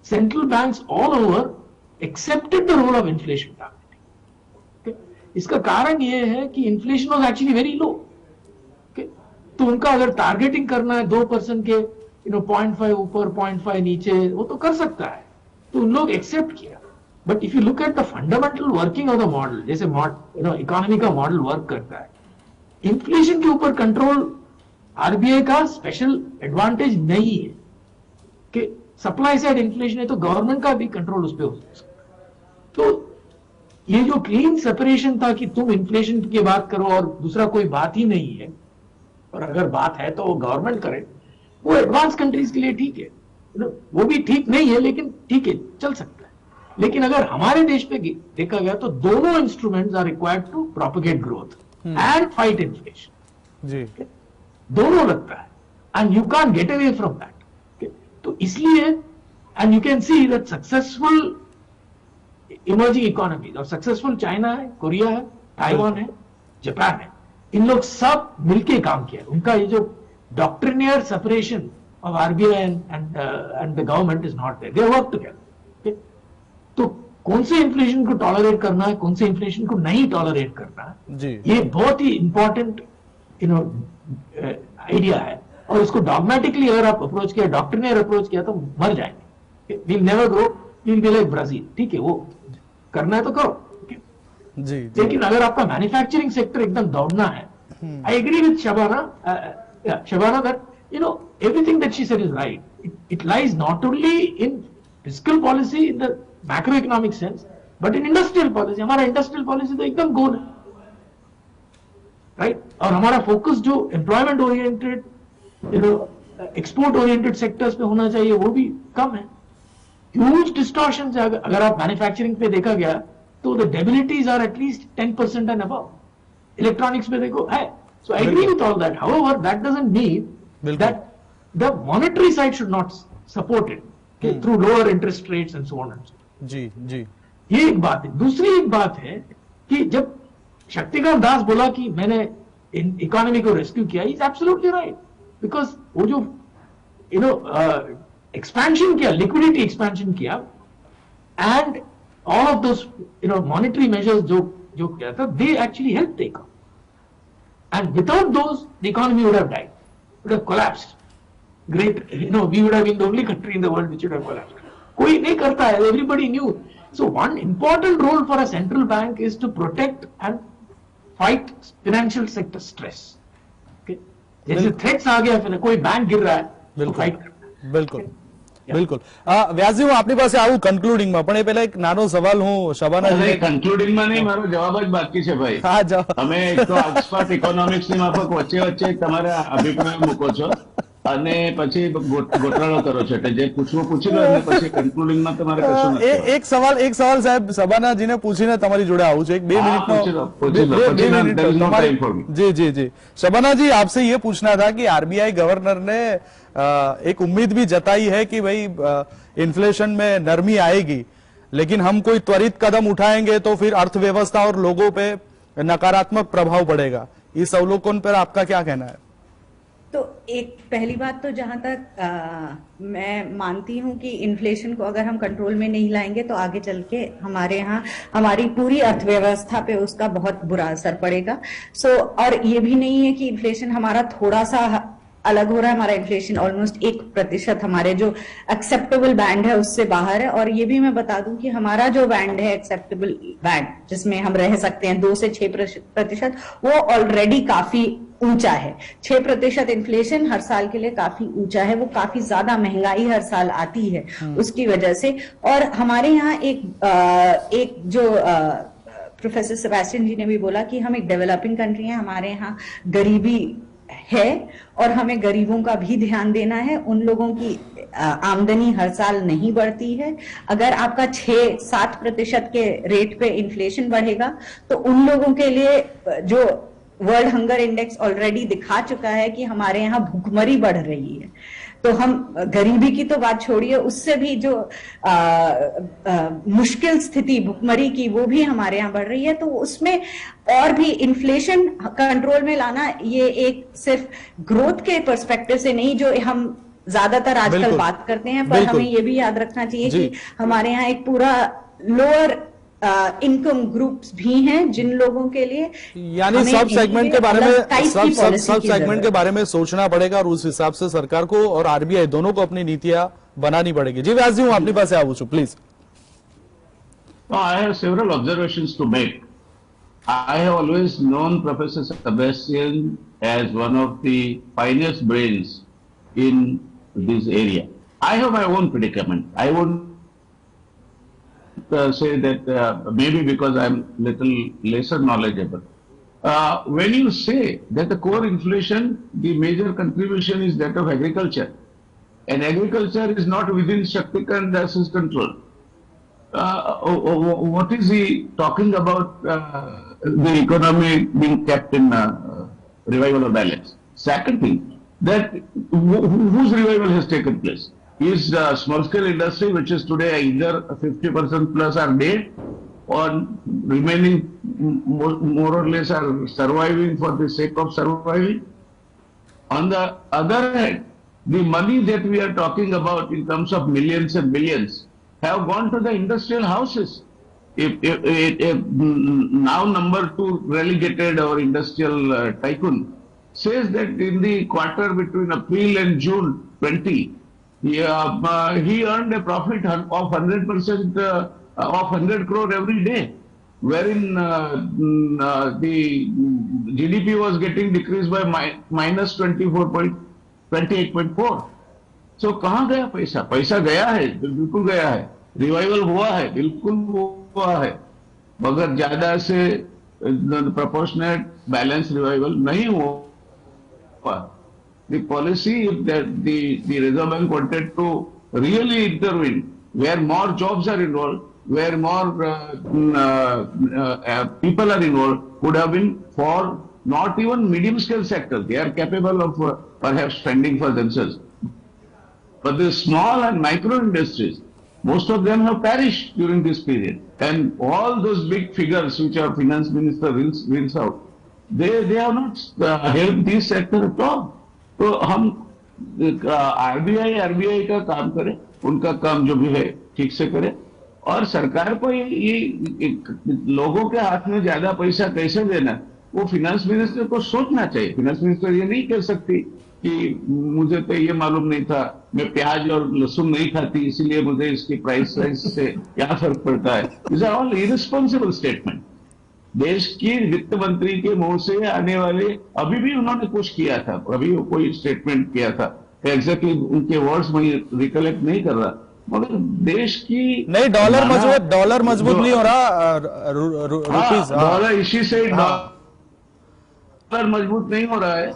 central banks all over accepted the role of inflation targeting. इसका कारण यह है कि inflation was actually very low. तो उनका अगर टारगेटिंग करना है 2% के 0.5 ऊपर 0.5 नीचे, वो तो कर सकता है, तो उन लोग एक्सेप्ट किया. But if you look at the fundamental working of the model, जैसे इकोनॉमी का मॉडल वर्क करता है, इन्फ्लेशन के ऊपर कंट्रोल आरबीआई का स्पेशल एडवांटेज नहीं है कि सप्लाई साइड इन्फ्लेशन है तो गवर्नमेंट का भी कंट्रोल उस पर हो सकता है. तो ये जो क्लीन सेपरेशन था कि तुम इन्फ्लेशन की बात करो और दूसरा कोई बात ही नहीं है, और अगर बात है तो वो गवर्नमेंट करे, वो एडवांस कंट्रीज के लिए ठीक है, वो भी ठीक नहीं है लेकिन ठीक है, चल सकता है. लेकिन अगर हमारे देश पे देखा गया तो दोनों instruments are required to propagate growth and fight inflation. जी, दोनों लगता है, and you can get away from that. तो इसलिए, and you can see that successful emerging economy और सक्सेसफुल चाइना है, कोरिया है, ताइवान है, जापान है, इन लोग सब मिलके काम किया. उनका ये जो doctrinaire separation of RBI and the government is not there, they work together. तो कौन से इन्फ्लेशन को टॉलरेट करना है, कौन से इन्फ्लेशन को नहीं टॉलरेट करना है, ये बहुत ही इंपॉर्टेंट आइडिया है. और उसको डॉगमेटिकली अगर आप अप्रोच किया, डॉक्ट्रिनियर अप्रोच किया, तो मर जाएंगे. We will never grow, we will be like Brazil. ठीक है, वो करना है तो करो. जी. लेकिन अगर आपका मैन्युफैक्चरिंग सेक्टर एकदम दौड़ना है, I agree with Shabana that everything that she said is right. It lies not only in fiscal policy in the macroeconomic sense, but in industrial policy. हमारा industrial policy तो एकदम गोल है, राइट. और हमारा फोकस जो employment oriented, export oriented sectors पे होना चाहिए, वो भी कम है. ह्यूज डिस्टॉर्शन है. अगर आप मैन्युफैक्चरिंग पे देखा गया तो the debilities are at least 10% and above. Electronics में देखो है. So I agree with all that. However that doesn't mean that the monetary side should not support it through lower interest rates and so on and so on. जी. ये एक बात है. दूसरी एक बात है कि जब शक्तिकांत दास बोला कि मैंने इकोनॉमी को रेस्क्यू किया, इज एब्सोल्युटली राइट. बिकॉज वो जो एक्सपेंशन किया, लिक्विडिटी एक्सपेंशन किया, and all of those monetary measures जो किया था, they actually help the economy. And without those the economy would have died, would have collapsed. Great, we would have been the only country in the world which would have collapsed. कोई नहीं करता है. Everybody knew So one important role for a central bank is to protect and fight financial sector stress. Okay? जैसे threats आ गया, फिर कोई bank गिर रहा है तो બિલકુલ fight करना है. બિલકુલ બિલકુલ વ્યાસજી હું આપની પાસે આવું કન્ક્લુડિંગમાં પણ એ પહેલા એક નાનો સવાલ હું શબાનાજીને કન્ક્લુડિંગમાં નહીં, મારો જવાબ જ બાકી છે ભાઈ. હા જવાબ તમે એક તો ઓક્સફર્ડ ઇકોનોમિક્સની માફક વચ્ચે વચ્ચે તમારા અભિપ્રાય મૂકો છો અને પછી ગોઠવણો કરો છો. એટલે જે પૂછવું પૂછી લો અને પછી કન્ક્લુડિંગમાં તમારે કશું નથી. એક સવાલ સાહેબ શબાનાજીને પૂછીને તમારી જોડે આવું છે એક 2 हाँ, મિનિટનો पूछ लो, पूछ लो. दे પછી मिनट there is no हमारे- time for me. जी जी जी शबाना जी आपसे ये पूछना था कि आरबीआई गवर्नर ने एक उम्मीद भी जताई है कि भाई इन्फ्लेशन में नरमी आएगी, लेकिन हम कोई त्वरित कदम उठाएंगे तो फिर अर्थव्यवस्था और लोगों पे नकारात्मक प्रभाव पड़ेगा. इस अवलोकन पर आपका क्या कहना है? तो एक पहली बात तो जहां तक मैं मानती हूं कि इन्फ्लेशन को अगर हम कंट्रोल में नहीं लाएंगे तो आगे चल के हमारे यहाँ हमारी पूरी अर्थव्यवस्था पे उसका बहुत बुरा असर पड़ेगा. और ये भी नहीं है कि इन्फ्लेशन हमारा थोड़ा सा अलग हो रहा है. हमारा इन्फ्लेशन ऑलमोस्ट 1% हमारे जो एक्सेप्टेबल बैंड है उससे बाहर है. और ये भी मैं बता दूं कि हमारा जो बैंड है एक्सेप्टेबल बैंड जिसमें हम रह सकते हैं 2 से 6%, वो ऑलरेडी काफी ऊंचा है. 6% इन्फ्लेशन हर साल के लिए काफी ऊंचा है. वो काफी ज्यादा महंगाई हर साल आती है उसकी वजह से. और हमारे यहाँ एक जो प्रोफेसर सेबेस्टियन जी ने भी बोला कि हम एक डेवलपिंग कंट्री है, हमारे यहाँ गरीबी है और हमें गरीबों का भी ध्यान देना है. उन लोगों की आमदनी हर साल नहीं बढ़ती है. अगर आपका 6-7% के रेट पे इन्फ्लेशन बढ़ेगा तो उन लोगों के लिए जो वर्ल्ड हंगर इंडेक्स ऑलरेडी दिखा चुका है कि हमारे यहाँ भूखमरी बढ़ रही है. तो हम गरीबी की तो बात छोड़िए, उससे भी जो मुश्किल स्थिति भुखमरी की वो भी हमारे यहाँ बढ़ रही है. तो उसमें और भी इन्फ्लेशन कंट्रोल में लाना ये एक सिर्फ ग्रोथ के पर्सपेक्टिव से नहीं जो हम ज्यादातर आजकल बिल्कुल, बात करते हैं, पर बिल्कुल. हमें ये भी याद रखना चाहिए जी. कि हमारे यहाँ एक पूरा लोअर इनकम ग्रुप्स भी हैं जिन लोगों के लिए यानी हमें सब सेगमेंट के बारे में अलग टाइप की सब पॉलिसी की सेगमेंट जरूरत के बारे में सोचना पड़ेगा और उस हिसाब से सरकार को और आरबीआई दोनों को अपनी नीतियां बनानी पड़ेगी. जी व्यास जी હું આપની પાસે આવું છું please. I have several observations to make. I have always known Professor Sebastian as one of the finest brains in this area. I have my own predicament. I would say that maybe because I'm little lesser knowledgeable. When you say that the core inflation, the major contribution is that of agriculture, and agriculture is not within Shaktikan Das's control. What is he talking about the economy being kept in revival or balance? Second thing, that whose revival has taken place? Is small scale industry, which is today either 50% plus are dead or remaining more or less are surviving for the sake of surviving. On the other hand, the money that we are talking about in terms of millions and billions have gone to the industrial houses. If now number 2 relegated or industrial tycoon says that in the quarter between April and June 20, he earned a profit of 100% of 100 crore every day, wherein the GDP was getting decreased by minus 28.4. So कहाँ गया पैसा? पैसा गया है, बिल्कुल गया है. Revival हुआ है, बिल्कुल हुआ है, मगर ज्यादा से प्रोपोर्शनेट बैलेंस रिवाइवल नहीं हुआ. The policy that the Reserve Bank wanted to really intervene, where more jobs are involved, where more people are involved, would have been for not even medium scale sectors. They are capable of perhaps spending for themselves. But the small and micro industries, most of them have perished during this period. And all those big figures which our finance minister reels out, they have not helped this sector at all. तो हम RBI का काम करें, उनका काम जो भी है ठीक से करें, और सरकार को ये लोगों के हाथ में ज्यादा पैसा कैसे देना वो फिनेंस मिनिस्टर को सोचना चाहिए. फिनेंस मिनिस्टर ये नहीं कह सकती कि मुझे तो ये मालूम नहीं था, मैं प्याज और लहसुन नहीं खाती इसीलिए मुझे इसकी प्राइस से क्या फर्क पड़ता है। This are all irresponsible statement. देश की वित्त मंत्री के मुंह से आने वाले, अभी भी उन्होंने कुछ किया था, अभी वो कोई स्टेटमेंट किया था, एग्जैक्टली उनके वर्ड्स में रिकलेक्ट नहीं कर रहा, मगर देश की नहीं, डॉलर मजबूत नहीं हो रहा, रुपीस, डॉलर इसी से डॉलर मजबूत नहीं हो रहा है,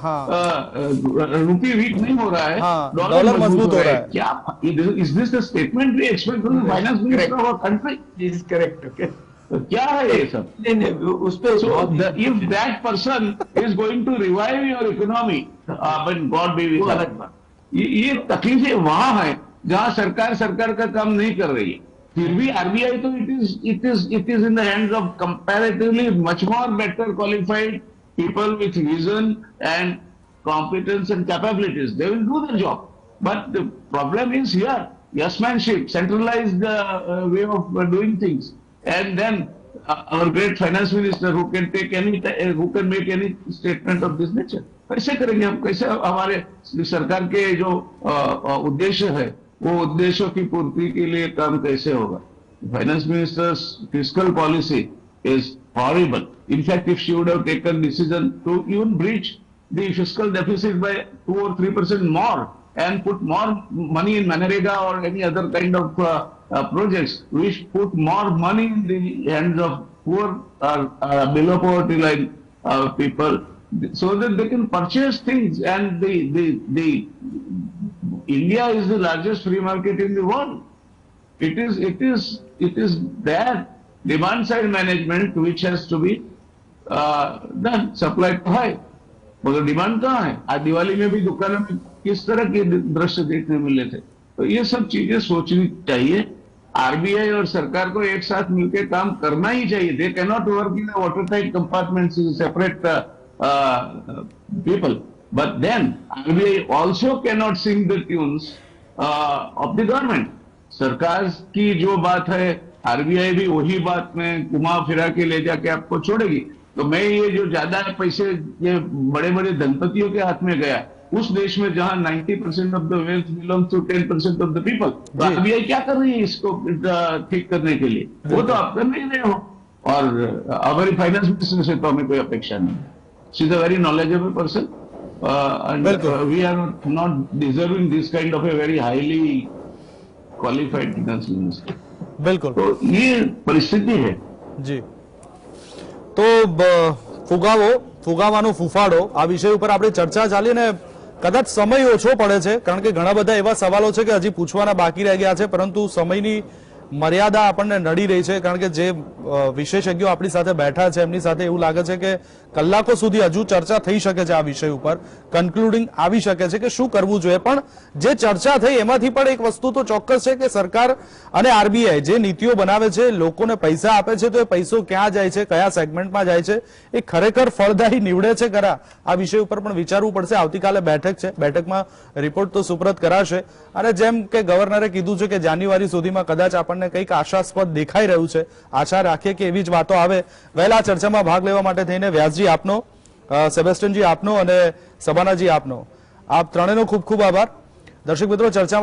रुपी वीक नहीं हो रहा है, डॉलर मजबूत हो रहा है। क्या is this the statement we expect from the finance minister of our country? This is correct. Okay, तो क्या है ये सब? नहीं, उस पे if that person is going to revive your economy, God be with us, ये तकलीफें वहां है जहां सरकार का काम नहीं कर रही है। फिर भी आरबीआई तो it is in the hands of comparatively much more better qualified people with vision and competence and capabilities. They will do the job. But the problem is here, yes-manship, centralized way of doing things. And then our great finance minister who can make any statement of this nature. कैसे करेंगे हम? कैसे हमारे सरकार के जो उद्देश्य है वो उद्देश्यों की पूर्ति के लिए काम कैसे होगा? Finance minister's fiscal policy is horrible. In fact, if she would have taken decision to even breach the fiscal deficit by 2 or 3% more and put more money in Manrega or any other kind of projects, which put more money in the hands of poor or below poverty line people, so that they can purchase things. And the India is the largest free market in the world. It is that demand side management which has to be done, supply to high, मगर demand कहाँ है? आज दिवाली में भी दुकानों में किस तरह के दृश्य देखने मिले थे। तो ये सब चीजें सोचनी चाहिए। आरबीआई और सरकार को एक साथ मिलकर काम करना ही चाहिए। They can not work in water tight compartments, separate people, but then RBI also can not sing the tunes of the government. सरकार की जो बात है आरबीआई भी वही बात में घुमा फिरा के ले जाके आपको छोड़ेगी। तो मैं ये जो ज्यादा पैसे ये बड़े बड़े धनपतियों के हाथ में गया, उस देश में जहां 90% of the wealth belongs to 10% of the people, तो आरबीआई क्या कर रही है इसको ठीक करने के लिए? वो तो आप कर नहीं रहे हो। और हमारी फाइनेंस मिनिस्टर से तो हमें कोई अपेक्षा नहीं। She is a very knowledgeable person and we are not deserving this kind of a very highly qualified finance minister. बिल्कुल, तो ये परिस्थिति है जी। તો ફુગાવાનો ફૂફાડો આ વિષય ઉપર આપણે ચર્ચા ચાલી ને કદાચ સમય ઓછો પડે છે, કારણ કે ઘણા બધા એવા સવાલો છે કે હજી પૂછવાના બાકી રહી ગયા છે, પરંતુ સમયની મર્યાદા આપણને નડી રહી છે, કારણ કે જે વિશેષજ્ઞો આપણી સાથે બેઠા છે એમની સાથે એવું લાગે છે કે કલાકો સુધી હજુ ચર્ચા થઈ શકે છે આ વિષય ઉપર, કન્ક્લુડિંગ આવી શકે છે કે શું કરવું જોઈએ। પણ જે ચર્ચા થઈ એમાંથી પણ એક વસ્તુ તો ચોક્કસ છે કે સરકાર અને આરબીઆઈ જે નીતિઓ બનાવે છે, લોકોને પૈસા આપે છે, તો એ પૈસો ક્યાં જાય છે, કયા સેગમેન્ટમાં જાય છે, એ ખરેખર ફળદાયી નીવડે છે ખરા? આ વિષય ઉપર પણ વિચારવું પડશે। આવતીકાલે બેઠક છે, બેઠકમાં રિપોર્ટ તો સુપ્રત કરાશે અને જેમ કે ગવર્નરે કીધું છે કે જાન્યુઆરી સુધીમાં કદાચ આપણને કંઈક આશાસ્પદ દેખાઈ રહ્યું છે। આશા રાખીએ કે એવી જ વાતો આવે। વહેલા ચર્ચામાં ભાગ લેવા માટે થઈને વ્યાસજી આપનો, સેબેસ્ટિયનજી આપનો અને સબાનાજી આપનો, આપ ત્રણેયનો ખૂબ ખૂબ આભાર। દર્શક મિત્રો, ચર્ચા